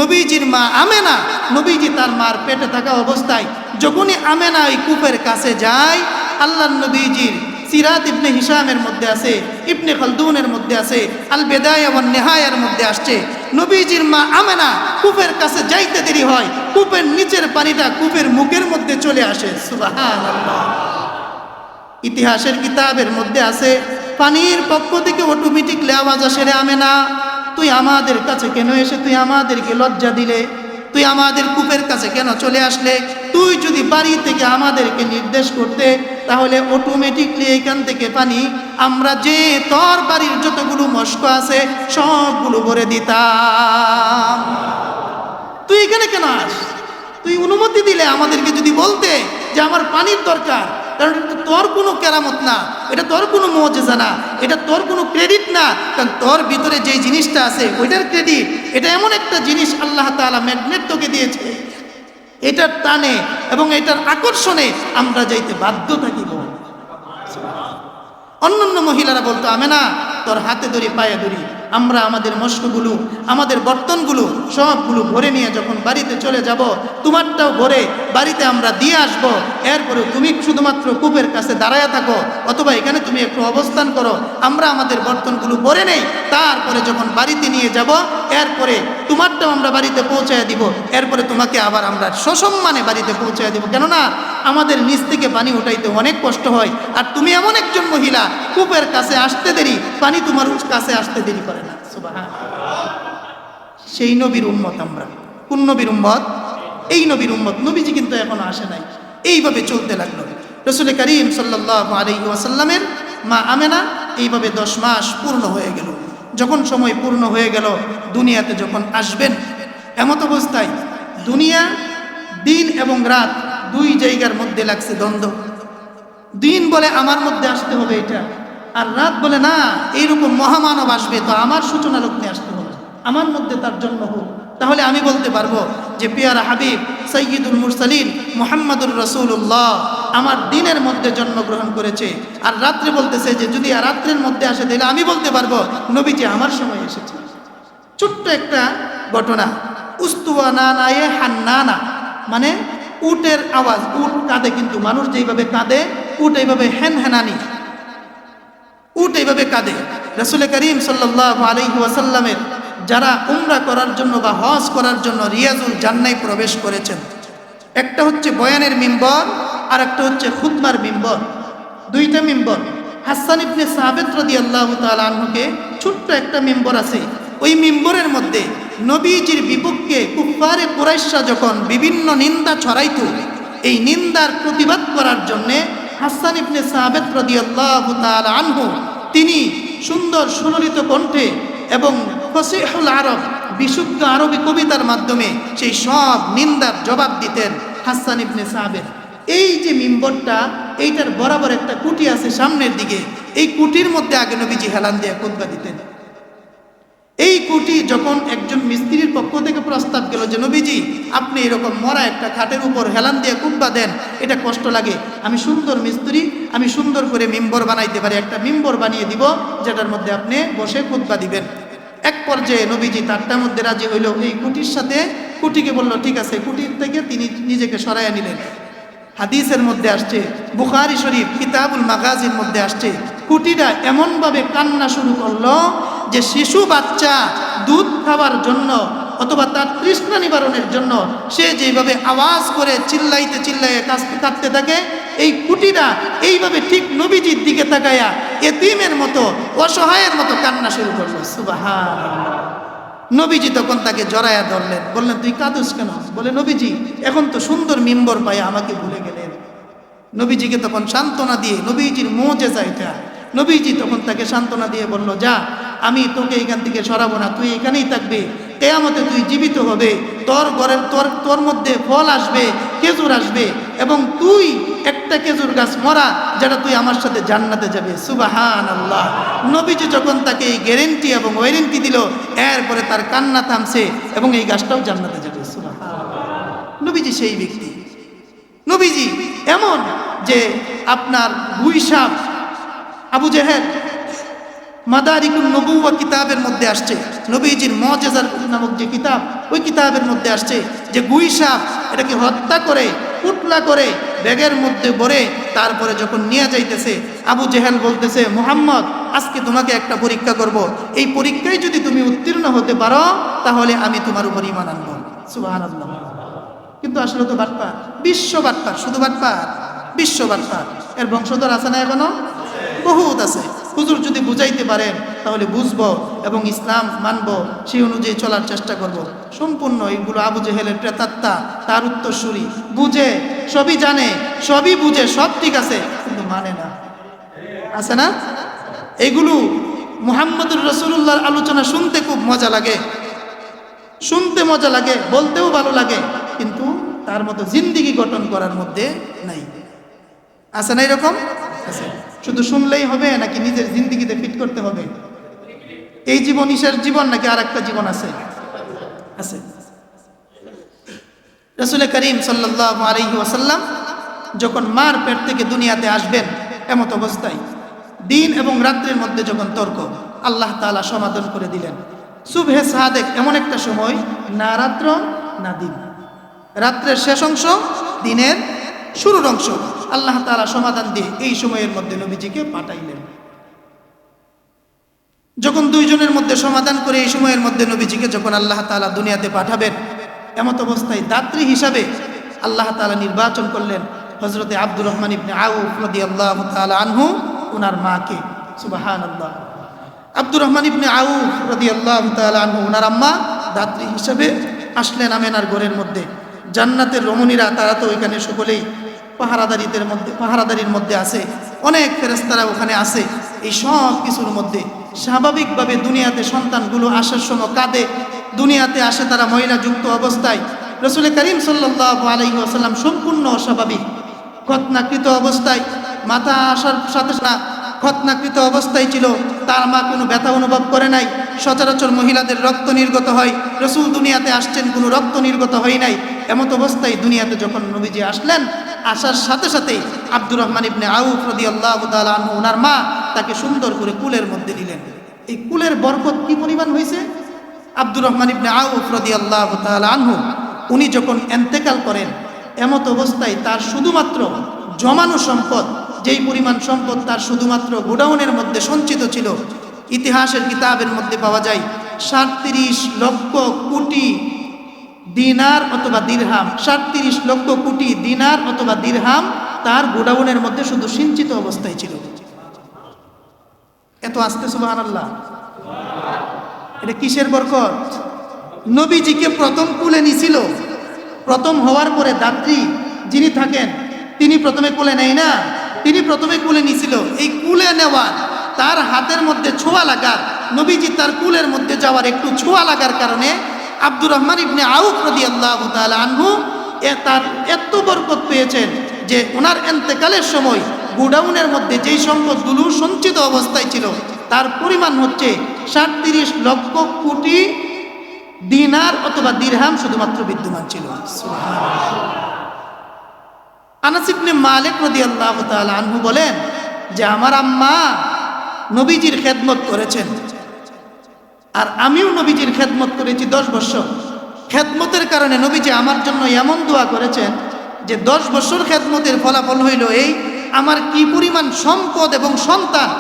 Speaker 1: নবীজির মা আমেনা, নবীজি তার মার পেটে থাকা অবস্থায় যখনই আমেনা ওই কূপের কাছে যায়, আল্লাহর নবীজির সিরাত ইবনে হিশামের মধ্যে আছে, ইবনে খালদুনের মধ্যে আছে, আল বেদায়া ওয়ান নেহায়ার মধ্যে আসছে নবীজির মা আমেনা কূপের কাছে যাইতে দেরি হয়, কূপের নিচের পানিটা কূপের মুখের মধ্যে চলে আসে। সুবহানাল্লাহ। ইতিহাসের কিতাবের মধ্যে আছে পানির পক্ষ থেকে অটোমেটিকলি আওয়াজ আসে, রে আমেনা তুই আমাদের কাছে কেন এসে তুই আমাদেরকে লজ্জা দিলে, তুই আমাদের কূপের কাছে কেন চলে আসলে? তুই যদি বাড়ি থেকে আমাদেরকে নির্দেশ করতে তাহলে অটোমেটিকলি এখান থেকে পানি আমরা যে তোর বাড়ির যতগুলো মস্ক আছে সবগুলো ভরে দিতাম। তুই এখানে কেন আস? তুই অনুমতি দিলে আমাদেরকে যদি বলতে যে আমার পানির দরকার, কারণ এটা তোর কোনো কেরামত না, এটা তোর কোনো মুআজিজা না, এটা তোর কোনো ক্রেডিট না, কারণ তোর ভিতরে যে জিনিসটা আছে ওইটার ক্রেডিট। এটা এমন একটা জিনিস আল্লাহ তাআলা ম্যাগনেট তোকে দিয়েছে, এটার টানে এবং এটার আকর্ষণে আমরা যাইতে বাধ্য থাকিব। অন্যান্য মহিলারা বলতো আমেনা তোর হাতে ধরি পায়ে ধরি, আমরা আমাদের মস্কগুলো আমাদের বর্তনগুলো সবগুলো ভরে নিয়ে যখন বাড়িতে চলে যাব তোমারটাও ভরে বাড়িতে আমরা দিয়ে আসব, এরপরে তুমি শুধুমাত্র কূপের কাছে দাঁড়ায় থাকো অথবা এখানে তুমি একটু অবস্থান করো, আমরা আমাদের বর্তনগুলো ভরে নেই, তারপরে যখন বাড়িতে নিয়ে যাব এরপরে তোমারটাও আমরা বাড়িতে পৌঁছায় দিব, এরপরে তোমাকে আবার আমরা সসম্মানে বাড়িতে পৌঁছায় দিব। কেননা আমাদের নিচ থেকে পানি উঠাইতে অনেক কষ্ট হয়, আর তুমি এমন একজন মহিলা কূপের কাছে আসতে দেরি, পানি তোমার কাছে আসতে দেরি করে না। সুবহানাল্লাহ। সেই নবীর উম্মত আমরা। কোন নবীর উম্মত? এই নবীর উম্মত। নবীজি কিন্তু এখনো আসে নাই। এইভাবে চলতে লাগলো। রাসূল করিম সাল্লাল্লাহু আলাইহি ওয়াসাল্লামের মা আমেনা এইভাবে 10 মাস পূর্ণ হয়ে গেল। যখন সময় পূর্ণ হয়ে গেল, দুনিয়াতে যখন আসবেন, এমত অবস্থায় দুনিয়া দিন এবং রাত দুই জায়গার মধ্যে লাগছে দ্বন্দ্ব। দিন বলে আমার মধ্যে আসতে হবে এটা, আর রাত বলে না এইরকম মহামানব আসবে তো আমার সূচনা লগ্নে আসতে হবে, আমার মধ্যে তার জন্ম হোক, তাহলে আমি বলতে পারবো যে পিয়ারা হাবিব সাইয়্যিদুল মুরসালিন মুহাম্মাদুর রাসূলুল্লাহ আমার দিনের মধ্যে জন্মগ্রহণ করেছে। আর রাত্রে বলতেছে যে যদি রাত্রের মধ্যে আসে তাহলে আমি বলতে পারবো নবীজি আমার সময় এসেছে। ছোট্ট একটা ঘটনা, উস্তুয়ানা নায়ে হান্নানা, মানে উটের আওয়াজ, উট কাঁদে, কিন্তু মানুষ যেইভাবে কাঁদে উট এইভাবে হেনহেনানি, উট এইভাবে কাঁদে। রাসূল করিম সাল্লাল্লাহু আলাইহি ওয়াসাল্লামের যারা উমরা করার জন্য বা হজ করার জন্য রিয়াজুল জান্নায় প্রবেশ করেছেন, একটা হচ্ছে বয়ানের মিম্বর আর একটা হচ্ছে খুতবার মিম্বর, দুইটা মিম্বর। হাসান ইবনে সাবিত রাদিয়াল্লাহু তাআলা আনহুকে ছোট্ট একটা মিম্বর আছে, ওই মিম্বরের মধ্যে নবীজির বিপক্ষে কুফফারে কুরাইশরা যখন বিভিন্ন নিন্দা ছড়াইতো, এই নিন্দার প্রতিবাদ করার জন্যে হাসান ইবনে সাবিত রাদিয়াল্লাহু তাআলা আনহু তিনি সুন্দর সুললিত কণ্ঠে এবং ফসিহুল আরব বিশুদ্ধ আরবি কবিতার মাধ্যমে সেই সব নিন্দার জবাব দিতেন হাসান ইবনে সাবিত। এই যে মিম্বরটা, এইটার বরাবর একটা কুটি আছে সামনের দিকে, এই কুটির মধ্যে আগে নবীজি হেলান দিয়ে খুতবা দিতেন। এই কুটি যখন একজন মিস্ত্রির পক্ষ থেকে প্রস্তাব গেল যে নবীজি আপনি এরকম মরা একটা খাটের উপর হেলান দিয়ে খুতবা দেন, এটা কষ্ট লাগে, আমি সুন্দর মিস্ত্রি, আমি সুন্দর করে মিম্বর বানাইতে পারি, একটা মিম্বর বানিয়ে দিব যেটার মধ্যে আপনি বসে খুতবা দিবেন। এক পর্যায়ে নবীজি তারটার মধ্যে রাজি হইল, এই কুটির সাথে কুটিকে বলল ঠিক আছে, কুটির থেকে তিনি নিজেকে সরাইয়া নিলেন। হাদিসের মধ্যে আসছে, বুখারী শরীফ কিতাবুল মাগাজির মধ্যে আসছে, কুটিটা এমনভাবে কান্না শুরু করলো যে শিশু বাচ্চা দুধ খাওয়ার জন্য অথবা তার তৃষ্ণা নিবারণের জন্য সে যেভাবে আওয়াজ করে চিল্লাইতে চিল্লাইয়ে কাঁদতে থাকে, এই কুটিটা এইভাবে ঠিক নবীজির দিকে তাকায়া এতিমের মতো অসহায়ের মতো কান্না শুরু করলো। সুবহানাল্লাহ। নবীজি তখন তাকে জড়ায়া ধরলেন, বললেন তুই কাঁদুস কেন? বলে নবীজি এখন তো সুন্দর মিম্বর পাই আমাকে ভুলে গেলেন। নবীজিকে তখন সান্ত্বনা দিয়ে, নবীজির মুজিজা এটা, নবীজি তখন তাকে সান্ত্বনা দিয়ে বলল যা, আমি তোকে এখান থেকে সরাবো না, তুই এখানেই থাকবি, কিয়ামতে তুই জীবিত হবে, তোর ঘরের তোর মধ্যে ফল আসবে, খেজুর আসবে, এবং তুই একটা খেজুর গাছ মরা যেটা তুই আমার সাথে জান্নাতে যাবে। সুবহানাল্লাহ। নবীজি যখন তাকে এই গ্যারেন্টি এবং ওয়ারেন্টি দিল, এরপরে তার কান্না থামছে এবং এই গাছটাও জান্নাতে যাবে। সুবহানাল্লাহ। নবীজি সেই ব্যক্তি। নবীজি এমন যে আপনার গুই সাপ আবু জেহেল মাদারিকুন নবুওয়া কিতাবের মধ্যে আসছে, নবীজির মুজিজা নামক যে কিতাব, ওই কিতাবের মধ্যে আসছে যে গুই সাপ এটাকে হত্যা করে পুটলা করে ব্যাগের মধ্যে ভরে তারপরে যখন নিয়ে যাইতেছে, আবু জেহেল বলতেছে, মুহাম্মদ আজকে তোমাকে একটা পরীক্ষা করব, এই পরীক্ষায় যদি তুমি উত্তীর্ণ হতে পারো তাহলে আমি তোমার উপর ঈমান আনব। সুবহানাল্লাহ। কিন্তু আসলে তো বাটপার, বিশ্ব বাটপার, শুধু বাটপার, বিশ্ব বাটপার। এর বংশধর আছে না এখনো? বহুত আছে। হুজুর যদি বুঝাইতে পারেন তাহলে বুঝবো এবং ইসলাম মানবো, সেই অনুযায়ী চলার চেষ্টা করব। সম্পূর্ণ এইগুলো আবু জেহেলের প্রেতাত্মা, তার উত্তরসূরি, বুঝে, সবই জানে, সবই বুঝে, সব ঠিক আছে, কিন্তু মানে না, আছে না? এগুলো মুহাম্মদুর রাসূলুল্লাহর আলোচনা শুনতে খুব মজা লাগে, শুনতে মজা লাগে, বলতেও ভালো লাগে, কিন্তু তার মতো জিন্দিগি গঠন করার মধ্যে নাই। আছে না এরকম? আছে। শুধু শুনলেই হবে নাকি নিজের জিন্দিগিতে ফিট করতে হবে? এই জীবন ঈশের জীবন নাকি আর একটা জীবন আছে? আছে। রাসূল করিম সাল্লাল্লাহু আলাইহি ওয়াসাল্লাম যখন মার পেট থেকে দুনিয়াতে আসবেন, এমত অবস্থায় দিন এবং রাত্রির মধ্যে যখন তর্ক, আল্লাহ তাআলা সমাধান করে দিলেন। সুবহে সাদেক এমন একটা সময়, না রাত্র না দিন, রাত্রের শেষ অংশ, দিনের শুরুর অংশ, আল্লাহ তাআলা সমাধান দিয়ে এই সময়ের মধ্যে নবীজিকে পাঠাইলেন। যখন দুইজনের মধ্যে সমাধান করে এই সময়ের মধ্যে নবীজিকে যখন আল্লাহ তাআলা দুনিয়াতে পাঠাবেন, এমত অবস্থায় দাত্রী হিসাবে আল্লাহ তাআলা নির্বাচন করলেন হযরতে আব্দুর রহমান ইবনে আউফ রাদিয়াল্লাহু তাআলা আনহু, ওনার মাকে। সুবহানাল্লাহ। আব্দুর রহমান ইবনে আউফ রাদিয়াল্লাহু তাআলা আনহু, ওনার আম্মা দাত্রী হিসাবে আসলেন আমেনার ঘরের মধ্যে। জান্নাতের রমণীরা তারা তো ওইখানে সকলেই পাহারাদারির মধ্যে আছে, অনেক ফেরেশতারা ওখানে আছে। এই সব কিছুর মধ্যে স্বাভাবিকভাবে দুনিয়াতে সন্তানগুলো আসার সময় কাঁদে, দুনিয়াতে আসে তারা মহিলাযুক্ত অবস্থায়। রাসূল করিম সাল্লাল্লাহু আলাইহি ওয়াসাল্লাম সম্পূর্ণ অস্বাভাবিক, খতনাকৃত অবস্থায়, মাথা আসার সাথে সাথে খতনাকৃত অবস্থায় ছিল। তার মা কোনো ব্যথা অনুভব করে নাই। সচরাচর মহিলাদের রক্ত নির্গত হয়, রাসূল দুনিয়াতে আসছেন, কোনো রক্ত নির্গত হয় নাই। এমত অবস্থায় দুনিয়াতে যখন নবীজি আসলেন, আসার সাথে সাথেই আব্দুর রহমান ইবনে আউফ রাদিয়াল্লাহু তাআলা আনহু, ওনার মা তাকে সুন্দর করে কুলের মধ্যে নিলেন। এই কুলের বরকত কি পরিমাণ হয়েছে! আব্দুর রহমান ইবনে আউফ রাদিয়াল্লাহু তাআলা আনহু উনি যখন ইন্তেকাল করেন, এমত অবস্থায় তার শুধুমাত্র জমানো সম্পদ, যেই পরিমাণ সম্পদ তার শুধুমাত্র গোডাউনের মধ্যে সঞ্চিত ছিল, ইতিহাসের কিতাবের মধ্যে পাওয়া যায় 37 লক্ষ কোটি দিনার অথবা দিরহাম, 37 লক্ষ কোটি দিনার অথবা দিরহাম তার গোডাউনের মধ্যে শুধু সঞ্চিত অবস্থায় ছিল। এত আস্তে সুবহানাল্লাহ। এটা কিসের বরকত? নবীজিকে প্রথম কুলে নিছিল, প্রথম হওয়ার পরে দাত্রী যিনি থাকেন তিনি প্রথমে কুলে নেয় না, তিনি প্রথমে কুলে নিছিল। এই কুলে নেওয়ার, তার হাতের মধ্যে ছোঁয়া লাগার, নবীজি তার কুলের মধ্যে যাওয়ার একটু ছোঁয়া লাগার কারণে আব্দুর রহমান ইবনে আউফ রাদিয়াল্লাহু তাআলা আনহু তার এত বরকত পেয়েছেন যে ওনার ইন্তেকালের সময় গোডাউনের মধ্যে যেই সম্পদগুলো সঞ্চিত অবস্থায় ছিল তার পরিমাণ হচ্ছে 37 লক্ষ কোটি দিনার অথবা দিরহাম শুধুমাত্র বিদ্যমান ছিল। আনাস ইবনে মালিক রাদিয়াল্লাহু তাআলা আনহু বলেন যে আমার আম্মা নবীজির খেদমত করেছেন, আর আমিও নবীজির খেদমত করেছি 10 বছর। খেদমতের কারণে নবীজি আমার জন্য এমন দোয়া করেছেন যে 10 বছর খেদমতের ফলাফল হইল এই, আমার কি পরিমাণ সম্পদ এবং সন্তান,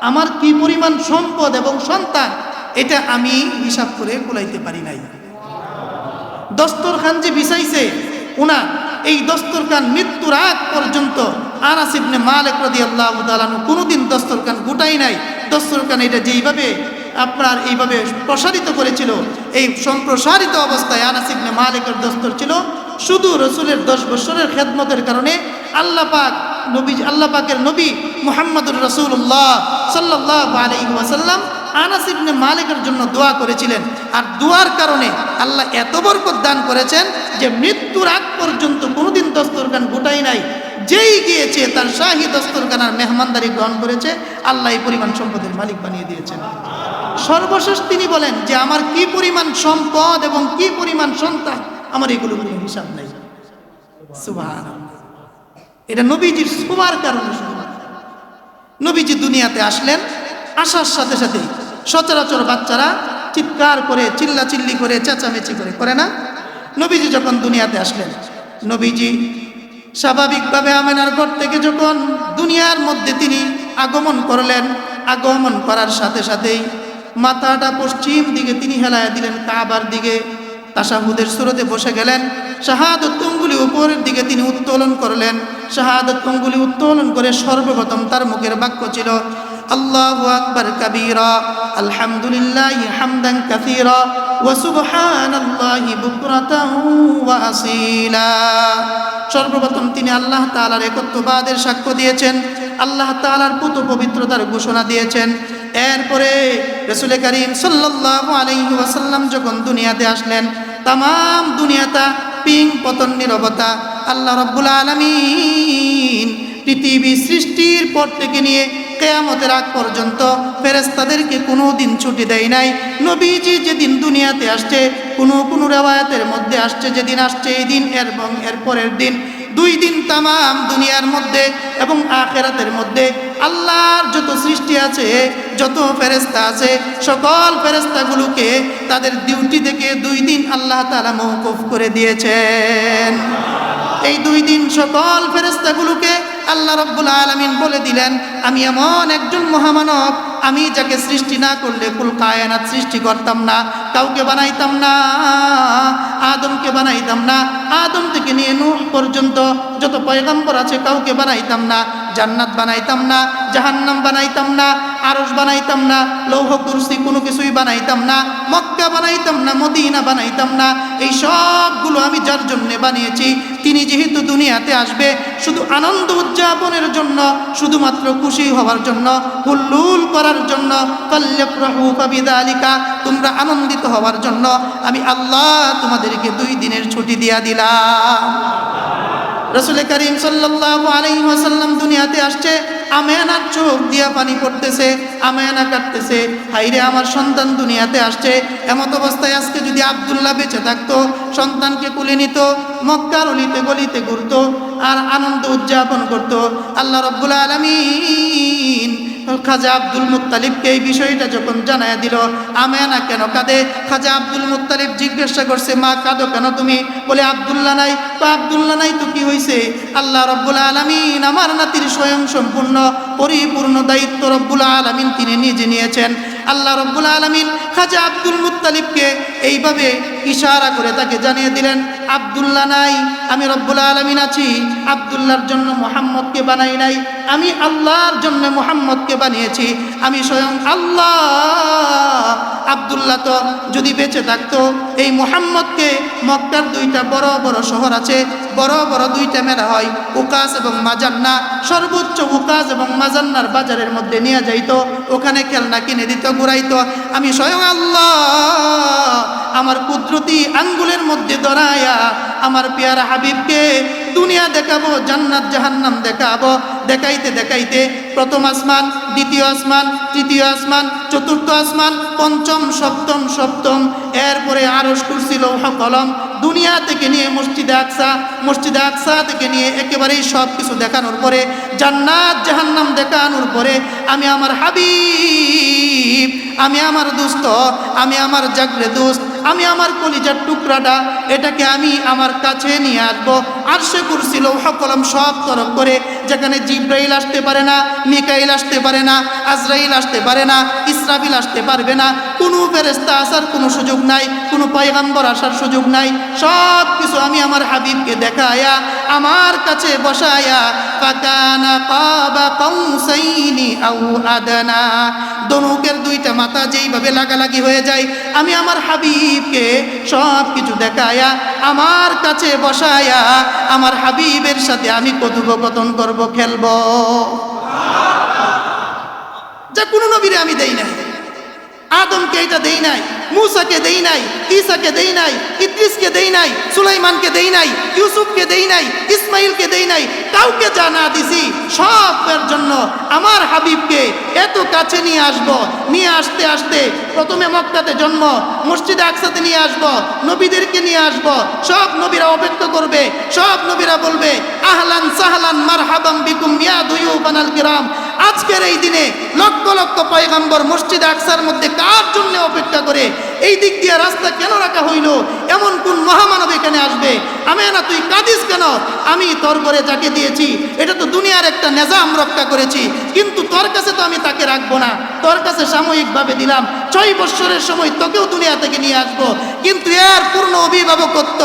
Speaker 1: আমার কি পরিমাণ সম্পদ এবং সন্তান, এটা আমি হিসাব করে কুলাইতে পারি নাই। দস্তরখান যে বিছাইছে উনার, এই দস্তরখান মৃত্যুর আগ পর্যন্ত আনাস ইবনে মালিক রাদিয়াল্লাহু তাআলা কোনোদিন দস্তরখান গুটাই নাই। দস্তরখান এটা যেইভাবে আপনার এইভাবে প্রসারিত করেছিল, এই সম্প্রসারিত অবস্থায় আনাস ইবনে মালিকের দস্তর ছিল। শুধু রসুলের 10 বছরের খেদমতের কারণে আল্লাহ পাক আল্লাহ পাকের নবী মুহাম্মদুর রাসূলুল্লাহ সাল্লাল্লাহু আলাইহি ওয়াসাল্লাম আনাস ইবনে মালিকের জন্য দোয়া করেছিলেন। আর দোয়ার কারণে আল্লাহ এত বরকত দান করেছেন যে মৃত্যুর আগ পর্যন্ত কোনোদিন দস্তরখান গোটাই নাই। যেই গিয়েছে তার শাহী দস্তরখানার মেহমানদারি গ্রহণ করেছে, আল্লাহ এই পরিমাণ সম্পদের মালিক বানিয়ে দিয়েছেন। সর্বশেষ তিনি বলেন যে আমার কি পরিমাণ সম্পদ এবং কি পরিমাণ সন্তান, আমার এগুলো কোনো হিসাব নাই। সুবহানাল্লাহ। এটা নবীজির ছোঁয়ার কারণে। শুধুমাত্র নবীজি দুনিয়াতে আসলেন, আসার সাথে সাথে সচরাচর বাচ্চারা চিৎকার করে, চিল্লাচিল্লি করে, চেঁচামেচি করে না? নবীজি যখন দুনিয়াতে আসলেন, নবীজি স্বাভাবিকভাবে আমেনার ঘর থেকে যখন দুনিয়ার মধ্যে তিনি আগমন করলেন, আগমন করার সাথে সাথেই মাথাটা পশ্চিম দিকে তিনি হেলায়া দিলেন কাবার দিকে, তাশাহুদের সুরতে বসে গেলেন। শাহাদত আঙ্গুলি উপরের দিকে তিনি উত্তোলন করলেন। শাহাদত আঙ্গুলি উত্তোলন করে সর্বপ্রথম তার মুখের বাক্য ছিল আল্লাহু আকবার কাবীরা, আলহামদুলিল্লাহি হামদান কাসীরা ওয়া সুবহানাল্লাহি বুকরাতান ওয়া আসীলা। সর্বপ্রথম তিনি আল্লাহ তাআলার একত্ববাদের সাক্ষ্য দিয়েছেন, আল্লাহ তাআলার পুত পবিত্রতার ঘোষণা দিয়েছেন। এরপরে রাসূল করিম সাল্লাল্লাহু আলাইহি ওয়াসাল্লাম যখন দুনিয়াতে আসলেন, তামাম দুনিয়াটা পিং পতন নীরবতা। আল্লাহ রাব্বুল আলামিন পৃথিবী সৃষ্টির পর থেকে নিয়ে কিয়ামতের আগ পর্যন্ত ফেরেশতাদেরকে কোনো দিন ছুটি দেয় নাই। নবীজি যেদিন দুনিয়াতে আসছে, কোনো রিওয়ায়াতের মধ্যে আসছে যেদিন আসছে এই দিন এবং এর পরের দিন, 2 দিন তামাম দুনিয়ার মধ্যে এবং আখিরাতের মধ্যে আল্লাহর যত সৃষ্টি আছে, যত ফেরেশতা আছে, সকল ফেরেশতাগুলোকে তাদের ডিউটি থেকে 2 দিন আল্লাহ তাআলা মওকুফ করে দিয়েছেন। এই 2 দিন সকল ফেরেশতাগুলোকে আল্লাহ রাব্বুল আলামিন বলে দিলেন, আমি এমন একজন মহামানব, আমি যাকে সৃষ্টি না করলে কুল কায়নাত সৃষ্টি করতাম না, কাউকে বানাইতাম না, আদমকে বানাইতাম না, আদম থেকে নিয়ে নূহ পর্যন্ত যত পয়গম্বর আছে কাউকে বানাইতাম না, জান্নাত বানাইতাম না, জাহান্নাম বানাইতাম না, আরশ বানাইতাম না, লৌহ কুরসি কোনো কিছুই বানাইতাম না, মক্কা বানাইতাম না, মদিনা বানাইতাম না। এই সবগুলো আমি যার জন্য বানিয়েছি, তিনি যেহেতু দুনিয়াতে আসবে শুধু আনন্দ উদযাপনের জন্য, শুধুমাত্র খুশি হওয়ার জন্য, হুল্লুল করার জন্য, ফাল্যাফরাহু ফাবিযালিকা, তোমরা আনন্দিত হওয়ার জন্য আমি আল্লাহ তোমাদেরকে 2 দিনের ছুটি দিয়া দিলাম। রাসূল করিম সাল্লাল্লাহু আলাইহি ওয়াসাল্লাম দুনিয়াতে আসছে, আমেনার চোখ দিয়া পানি পড়তেছে, আমেনা কাটতেছে, হাইরে আমার সন্তান দুনিয়াতে আসছে। এমত অবস্থায় আজকে যদি আব্দুল্লাহ বেঁচে থাকতো, সন্তানকে কুলে নিত, মক্কার অলিতে গলিতে ঘুরতো আর আনন্দ উদযাপন করত। আল্লাহ রাব্বুল আলামিন খাজা আব্দুল মুত্তালিবকে এই বিষয়টা যখন জানায় দিল, আমেনা কেন কাঁদে? খাজা আব্দুল মুত্তালিব জিজ্ঞাসা করছে, মা কাঁদো কেন তুমি? বলে আব্দুল্লাহ নাই। তো আব্দুল্লাহ নাই তো কি হয়েছে? আল্লাহ রাব্বুল আলামিন আমার নাতির স্বয়ং সম্পূর্ণ পরিপূর্ণ দায়িত্ব রব্বুল আলামিন তিনি নিজে নিয়েছেন। আল্লাহ রব্বুল আলামিন খাজা আব্দুল মুত্তালিবকে এইভাবে ইশারা করে তাকে জানিয়ে দিলেন, আব্দুল্লাহ নাই, আমি রব্বুল আলামিন আছি। আব্দুল্লাহর জন্য মুহাম্মদকে বানাই নাই, আমি আল্লাহর জন্য মুহাম্মদকে বানিয়েছি, আমি স্বয়ং আল্লাহ। আব্দুল্লাহ তো যদি বেঁচে থাকতো, এই মুহাম্মদকে মক্কার 2টা বড় বড় শহর আছে, বড় বড় 2টা মেলা হয়, উকাস এবং মাজান্না, সর্বোচ্চ উকাস এবং মাজান্নার বাজারের মধ্যে নিয়ে যাইতো, ওখানে খেলনা কিনে দিত, ঘুরাইতো। আমি স্বয়ং আল্লাহ আমার কুদরতি আঙ্গুলের মধ্যে ধরায়া আমার পেয়ারা হাবিবকে দুনিয়া দেখাবো, জান্নাত জাহান্নাম দেখাবো। দেখাইতে দেখাইতে প্রথম আসমান, দ্বিতীয় আসমান, তৃতীয় আসমান, চতুর্থ আসমান, পঞ্চম, সপ্তম, এরপরে আরশ, কুরসি, লৌহ কলম, দুনিয়া থেকে নিয়ে মসজিদে আকসা থেকে নিয়ে একেবারেই সব কিছু দেখানোর পরে, জান্নাত জাহান্নাম দেখানোর পরে, আমি আমার হাবিব, আমি আমার দোস্ত, আমি আমার জাগরে দোস্ত, আমি আমার কলিজার টুকরাটা, এটাকে আমি আমার কাছে নিয়ে আসবো। আরশে কুরসি লৌহ কলম সব তরফ করে, যেখানে জিব্রাইল আসতে পারে না, মিকাইল আসতে পারে না, আজরাইল আসতে পারে না, ইসরাফিল আসতে পারবে না, কোনো ফেরেশতা আসার কোনো সুযোগ নাই, কোনো পয়গম্বর আসার সুযোগ নাই। সব কিছু আমি আমার হাবিবকে দেখায়া আমার কাছে বসায়া, ফাকানা কাবা কাউসাইনি আও আদনা, দনুকের 2টা মাথা যেইভাবে লাগালাগি হয়ে যায়, আমি আমার হাবিবকে সব কিছু দেখায়া আমার কাছে বসায়া আমার হাবিবের সাথে আমি কথোপকথন করব, খেলবো। যা কোনো নবীরে আমি দেই নাই। আদমকে এটা দেই নাই, মুসাকে দেই নাই, ঈসাকে দেই নাই, ইদ্রিসকে দেই নাই, সুলাইমানকে দেই নাই, ইউসুফকে দেই নাই, ইসমাইলকে দেই নাই, কাউকে জানা দিছি সবের জন্য আমার হাবিবকে এত কাছে নিয়ে আসব। নিয়ে আসতে আসতে প্রথমে মক্কাতে জন্ম, মসজিদে আকসাতে নিয়ে আসব, নবীদেরকে নিয়ে আসব, সব নবীরা অপেক্ষা করবে, সব নবীরা বলবে আহলান সাহলান মারহাবাম বিকুম ইয়া দুয়ুবানাল কিরাম। আজকের এই দিনে লক্ষ লক্ষ পয়গম্বর মসজিদে আকসার মধ্যে কার জন্য অপেক্ষা করে? এই দিক দিয়ে রাস্তা কেন রাখা হইল? এমন কোন মহামানব এখানে আসবে? আমেনা তুই কাঁদিস কেন? আমি তোর করে যাকে দিয়েছি এটা তো দুনিয়ার একটা নিজাম রক্ষা করেছি, কিন্তু তোর কাছে তো আমি তাকে রাখবো না, তোর কাছে সাময়িকভাবে দিলাম, 6 বৎসরের সময় তোকেও দুনিয়া থেকে নিয়ে আসবো, কিন্তু এর পূর্ণ অভিভাবকত্ব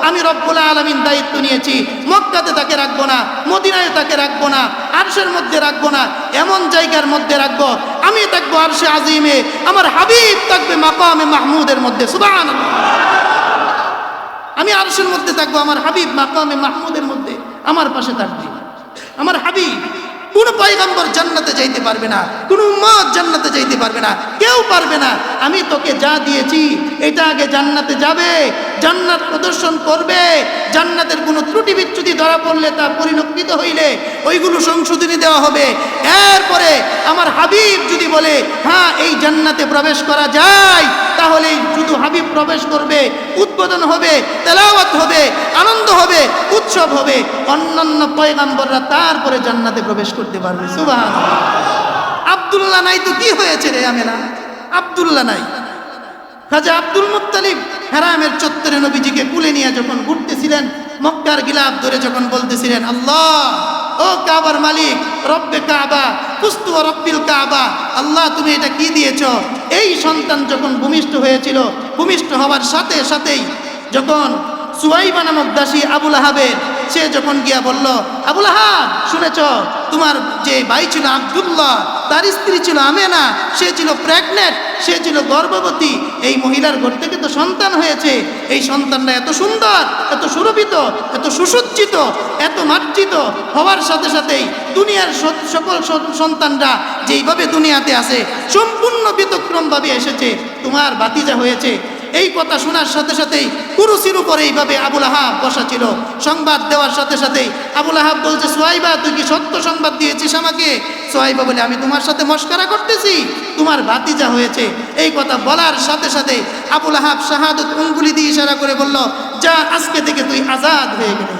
Speaker 1: আমি রব্বুল আলামিন দায়িত্ব নিয়েছি। মক্কাতে তাকে রাখবো না, মদিনায় তাকে রাখবো না, আরশের মধ্যে রাখবো না, এমন জায়গার মধ্যে রাখবো আমি থাকবো আরশে আজিমে, আমার হাবিব থাকবে মাকামে মাহমুদের মধ্যে। সুবহানাল্লাহ। আমি আরশের মধ্যে থাকবো, আমার হাবিব মাকামে মাহমুদের মধ্যে আমার পাশে থাকবে। আমার হাবিব, কোন পয়গম্বর জান্নাতে যাইতে পারবে না, কোন উম্মত জান্নাতে যাইতে পারবে না, কেউ পারবে না। আমি তোকে যা দিয়েছি এটা আগে জান্নাতে যাবে, জান্নাত প্রদর্শন করবে, জান্নাতের কোনো ত্রুটি বিচ্যুতি ধরা পড়লে তা পরিলক্ষিত হইলে ওইগুলো সংশোধনী দেওয়া হবে। এরপরে আমার হাবিব যদি বলে হ্যাঁ এই জান্নাতে প্রবেশ করা যায়, তাহলে শুধু হাবিব প্রবেশ করবে, উদ্বোধন হবে, তেলাওয়াত হবে, আনন্দ হবে, উৎসব হবে, অন্যান্য পয়গম্বররা তারপরে জান্নাতে প্রবেশ করতে পারবে। সুবহানাল্লাহ। আব্দুল্লাহ নাই তো কি হয়েছে রে আমেনা? আব্দুল্লাহ নাই। খাজা আব্দুল মুত্তালিব হেরামের চত্বরে নবীজিকে কুলে নিয়ে যখন ঘুরতেছিলেন, মক্কার গিলাফ ধরে যখন বলতেছিলেন আল্লাহ ও কাবার মালিক রব্বে কাবা কুস্তু রব্বিল কাবা, আল্লাহ তুমি এটা কি দিয়েছ? এই সন্তান যখন ভূমিষ্ঠ হয়েছিল, ভূমিষ্ঠ হওয়ার সাথে সাথেই যখন সুয়াইবা নামক দাসী আবুল আহাবের, সে যখন গিয়া বলল আবুল আহাব শুনেছ তোমার যে ভাই ছিল আব্দুল্লাহ, তার স্ত্রী ছিল আমেনা, সে ছিল প্রেগনেন্ট, সে ছিল গর্ভবতী, এই মহিলার ঘর থেকে তো সন্তান হয়েছে, এই সন্তানটা এত সুন্দর, এত সুরভিত, এত সুসজ্জিত, এত মার্জিত হওয়ার সাথে সাথেই দুনিয়ার সকল সন্তানরা যেইভাবে দুনিয়াতে আসে সম্পূর্ণ ব্যতিক্রমভাবে এসেছে, তোমার ভাতিজা হয়েছে। এই কথা শোনার সাথে সাথেই কুরসির উপরে এইভাবে আবুল আহাব বসা ছিল। সংবাদ দেওয়ার সাথে সাথেই আবুল আহাব বলছে সুহাইবা তুই কি সত্য সংবাদ দিয়েছিস আমাকে? সুহাইবা বলে আমি তোমার সাথে মস্করা করতেছি, তোমার ভাতিজা হয়েছে। এই কথা বলার সাথে সাথে আবুল আহাব শাহাদত আঙ্গুলি দিয়ে ইশারা করে বলল যা আজকে থেকে তুই আজাদ হয়ে গেলি।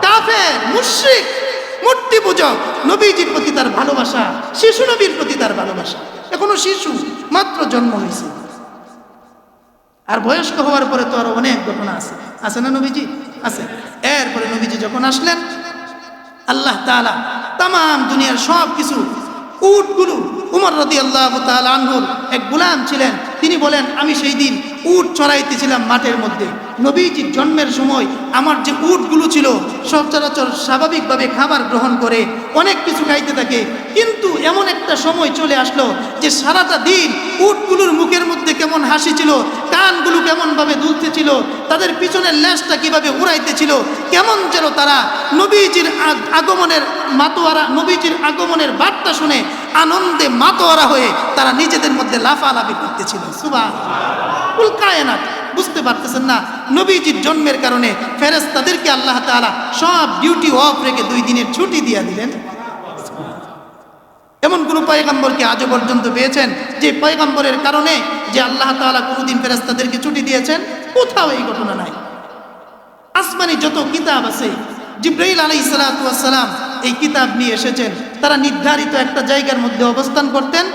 Speaker 1: কাফের, মুশরিক, মূর্তি পূজক, নবীজির প্রতি তার ভালোবাসা, শিশু নবীর প্রতি তার ভালোবাসা, এখনো শিশু মাত্র জন্ম হয়েছে, আর বয়স্ক হওয়ার পরে তো আরো অনেক ঘটনা আছে, আছে না নবীজি? আছে। এরপরে নবীজি যখন আসলেন, আল্লাহ তাআলা তাম দুনিয়ার সব কিছু, উটগুলো, উমর রাদিয়াল্লাহু তাআলা আনহুর এক গোলাম ছিলেন, তিনি বলেন আমি সেই দিন উট চড়াইতেছিলাম মাঠের মধ্যে। নবীজির জন্মের সময় আমার যে উটগুলো ছিল সচরাচর স্বাভাবিকভাবে খাবার গ্রহণ করে অনেক কিছু খাইতে থাকে, কিন্তু এমন একটা সময় চলে আসলো যে সারাটা দিন উটগুলোর মুখের মধ্যে কেমন হাসি ছিল, কানগুলো কেমনভাবে দুলতেছিল, তাদের পিছনের লেজটা কিভাবে উড়াইতেছিল, কেমন যেন তারা নবীজির আগমনের মাতোয়ারা, নবীজির আগমনের বার্তা শুনে আনন্দে মাতোয়ারা হয়ে তারা নিজেদের মধ্যে লাফালাফি করতেছিল। সুবহানাল্লাহ। কুল কায়নাত বুঝতে পারতেছেন না, নবীজির জন্মের কারণে ফেরেশতাদেরকে আল্লাহ তাআলা সব ডিউটি অফ রেখে 2 দিনের ছুটি দিয়ে দিলেন। এমন কোন পয়গম্বরকে আজও পর্যন্ত পেয়েছেন যে পয়গম্বরের কারণে যে আল্লাহ তাআলা কোনোদিন ফেরেশতাদেরকে ছুটি দিয়েছেন? কোথাও এই ঘটনা নাই। আসমানি যত কিতাব আছে, জিবরাইল আলাইহিস সালাতু ওয়াস সালাম এই কিতাব নিয়ে এসেছেন, তারা নির্ধারিত একটা জায়গার মধ্যে অবস্থান করতেন।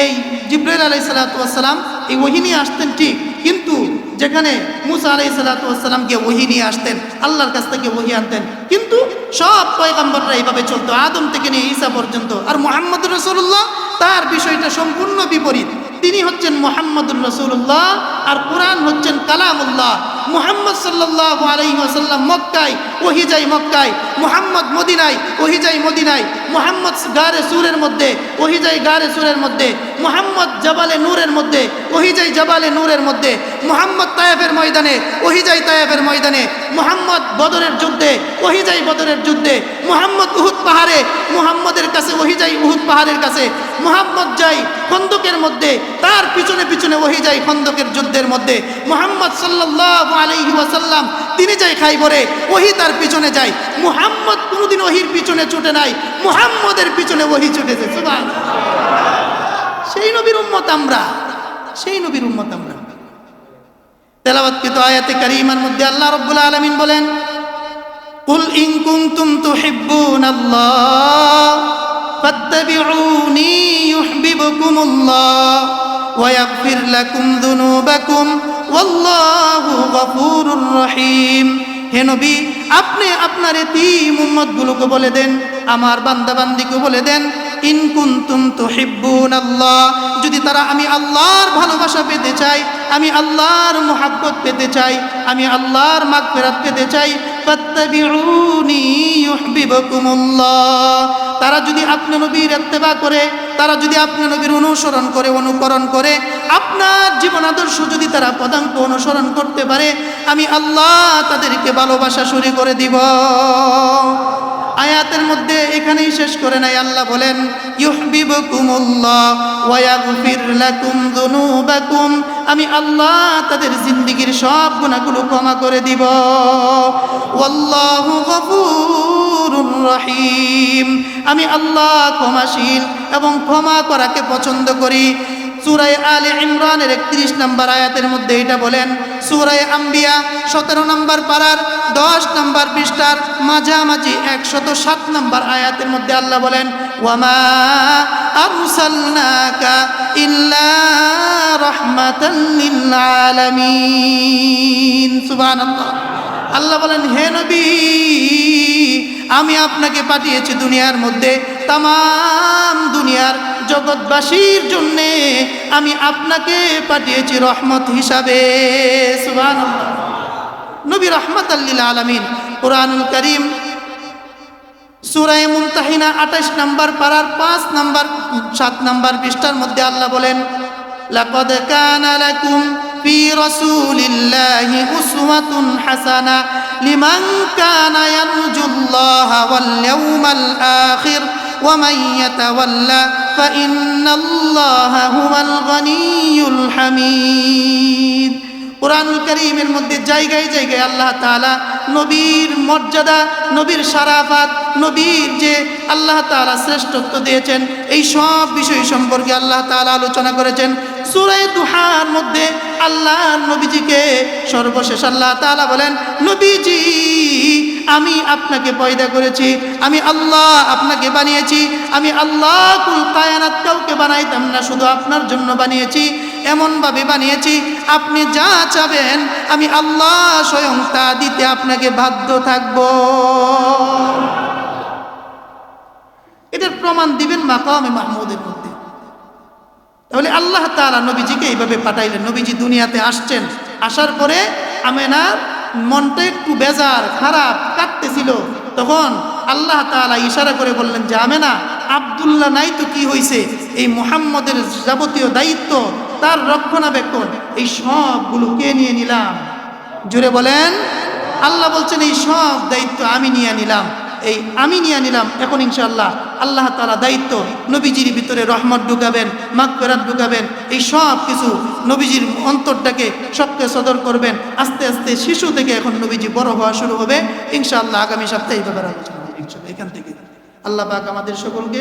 Speaker 1: এই জিবরাইল আলাইহিস সালাতু ওয়াস সালাম এই ওহী নিয়ে আসতেন ঠিক, কিন্তু যেখানে মুসা আলাইহিস সালাতু ওয়াস সালাম কে ওহী নিয়ে আসতেন, আল্লাহর কাছ থেকে ওহী আনতেন, কিন্তু সব পয়গম্বররা এইভাবে চলতো, আদম থেকে নিয়ে ঈসা পর্যন্ত। আর মুহাম্মদুর রাসূলুল্লাহ তার বিষয়টা সম্পূর্ণ বিপরীত। তিনি হচ্ছেন মুহাম্মদুর রাসূলুল্লাহ আর কোরআন হচ্ছেন কালামুল্লাহ। মুহাম্মদ সাল্লাল্লাহু আলাইহি ওয়াসাল্লাম মক্কায়, ওহী যায় মক্কায়, মুহাম্মদ মদিনায়, ওহী যায় মদিনায়, মুহাম্মদ গারে সূরের মধ্যে, ওহী যায় গারে সূরের মধ্যে, মুহাম্মদ জাবালে নূরের মধ্যে, ওহী যায় জাবালে নূরের মধ্যে, মুহাম্মদ তায়েফের ময়দানে, ওহী যায় তায়েফের ময়দানে, মুহাম্মদ বদরের যুদ্ধে, ওহী যায় বদরের যুদ্ধে, মুহাম্মদ উহুদ পাহাড়ে, মুহাম্মদের কাছে ওহী যায় উহুদ পাহাড়ের কাছে, মুহাম্মদ যায় খন্দকের মধ্যে, তার পিছনে পিছনে ওহী যায় খন্দকের যুদ্ধের মধ্যে, মুহাম্মদ সাল্লাল্লাহু আলাইহি ওয়াসাল্লাম তিনি যায় খাইবরে, ওহী তার পিছনে যায়। মুহাম্মদ কোনোদিন ওহীর পিছনে ছুটে নাই, মুহাম্মদের পিছনে ওহী ছুটেছে। সুবহানাল্লাহ। সেই নবীর উম্মত আমরা, সেই নবীর উম্মত আমরা। তেলাওয়াতকৃত আয়াতে কারিমার মধ্যে আল্লাহ রাব্বুল আলামিন বলেন কুল ইন কুনতুম তুহিব্বুনাল্লাহ ফাত্তাবিউনি ইউহিব্বুকুমুল্লাহ ওয়া ইয়াগফির লাকুম যুনুবাকুম ওয়াল্লাহু গফুরুর রহিম। হে নবী, আপনি আপনার এতিম উম্মতগুলোকে বলে দেন, আমার বান্দা বান্দিকে বলে দেন, ইন কুনতুম তুহিব্বুনাল্লাহ, যদি তারা আমি আল্লাহর ভালোবাসা পেতে চাই, আমি আল্লাহর মুহাব্বত পেতে চাই, আমি আল্লাহর মাগফিরাত পেতে চাই, ফাত্তাবিউনি ইউহিব্বুকুমুল্লাহ, তারা যদি আপনি নবীর ইত্তেবা করে, তারা যদি আপনি নবীর অনুসরণ করে, অনুকরণ করে, আপনার জীবন আদর্শ যদি তারা পদাঙ্ক অনুসরণ করতে পারে, আমি আল্লাহ তাদেরকে ভালোবাসা শুরু করে দিব। আয়াতের মধ্যে এখানেই শেষ করে নাই, আল্লাহ বলেন ইউহিব্বুকুমুল্লাহ ওয়া ইয়াগফির লাকুম যুনুবাকুম, আমি আল্লাহ তাদের জিন্দেগীর সব গুনাহগুলো ক্ষমা করে দিব। ওয়াল্লাহু গফুরুর রহিম, আমি আল্লাহ ক্ষমাশীল এবং ক্ষমা করাকে পছন্দ করি। সূরা আলে ইমরানের 31 নম্বর আয়াতের মধ্যে এটা বলেন। সূরা আম্বিয়া 17 নম্বর পারার 10 নম্বর পৃষ্ঠার মাঝামাঝি 107 নম্বর আয়াতের মধ্যে আল্লাহ বলেন, ওয়ামা আরসালনাকা ইল্লা রাহমাতাল লিল আলামিন। সুবহানাল্লাহ। আল্লাহ বলেন, হে নবী, আমি আপনাকে পাঠিয়েছি দুনিয়ার মধ্যে তামাম দুনিয়ার জগৎবাসীর জন্যে, আমি আপনাকে পাঠিয়েছি রহমত হিসাবে। সুবহানাল্লাহ। নবী রাহমাতাল লিল আলামিন। কুরআনুল কারীম সূরা মুমতাহিনা 28 নম্বর পারার 5 নম্বর 7 নম্বর পৃষ্ঠার মধ্যে আল্লাহ বলেন, লাকাদ কানা লাকুম ফি রাসূলিল্লাহি উসওয়াতুন হাসানা লিমান কানা ইয়ারজুল্লাহা ওয়াল ইয়াউমাল আখির ওয়া মান ইয়াতাওয়াল্লা ফাইন্নাল্লাহা হুয়াল গনিয়্যুল হামিদ। কুরআনুল কারীমের মধ্যে জায়গায় জায়গায় আল্লাহ তাআলা নবীর মর্যাদা, নবীর শারাফাত, নবীর যে আল্লাহ তাআলা শ্রেষ্ঠত্ব দিয়েছেন, এই সব বিষয় সম্পর্কে আল্লাহ তাআলা আলোচনা করেছেন। সূরা দুহার মধ্যে আল্লাহ নবীজিকে সর্বশেষ আল্লাহ তাআলা বলেন, নবীজি, আমি আপনাকে পয়দা করেছি, আমি আল্লাহ আপনাকে বানিয়েছি, আমি আল্লাহ কুল কায়নাত কাউকে বানাইতাম না, শুধু আপনার জন্য বানিয়েছি, এমনভাবে বানিয়েছি আপনি যা চাবেন আমি আল্লাহ স্বয়ং তা দিতে আপনাকে বাধ্য থাকব। এটার প্রমাণ দিবেন মাকামে মাহমুদের মধ্যে। তাহলে আল্লাহ তাআলা নবীজিকে এইভাবে পাঠাইলেন। নবীজি দুনিয়াতে আসছেন, আসার পরে আমেনার মনটা একটু বেজার খারাপ কাটতেছিল, তখন আল্লাহ তাআলা ইশারা করে বললেন যে, আমেনা, আব্দুল্লাহ নাই তো কি হয়েছে, এই মুহাম্মদের যাবতীয় দায়িত্ব, তার রক্ষণাবেক্ষণ, এই সবগুলো কে নিয়ে নিলাম? জুড়ে বলেন। আল্লাহ বলছেন এই সব দায়িত্ব আমি নিয়ে নিলাম, এই আমি নিয়ে নিলাম। এখন ইনশাআল্লাহ আল্লাহ তাআলা দায়িত্ব নবীজির ভিতরে রহমত ঢুকাবেন, মাগফিরাত ঢুকাবেন, এই সব কিছু নবীজির অন্তরটাকে সবকে সদর করবেন। আস্তে আস্তে শিশু থেকে এখন নবীজি বড় হওয়া শুরু হবে ইনশাআল্লাহ। আগামী সপ্তাহে এই ব্যাপারে আলোচনা হবে ইনশাআল্লাহ। এখান থেকে আল্লাহ পাক আমাদের সকলকে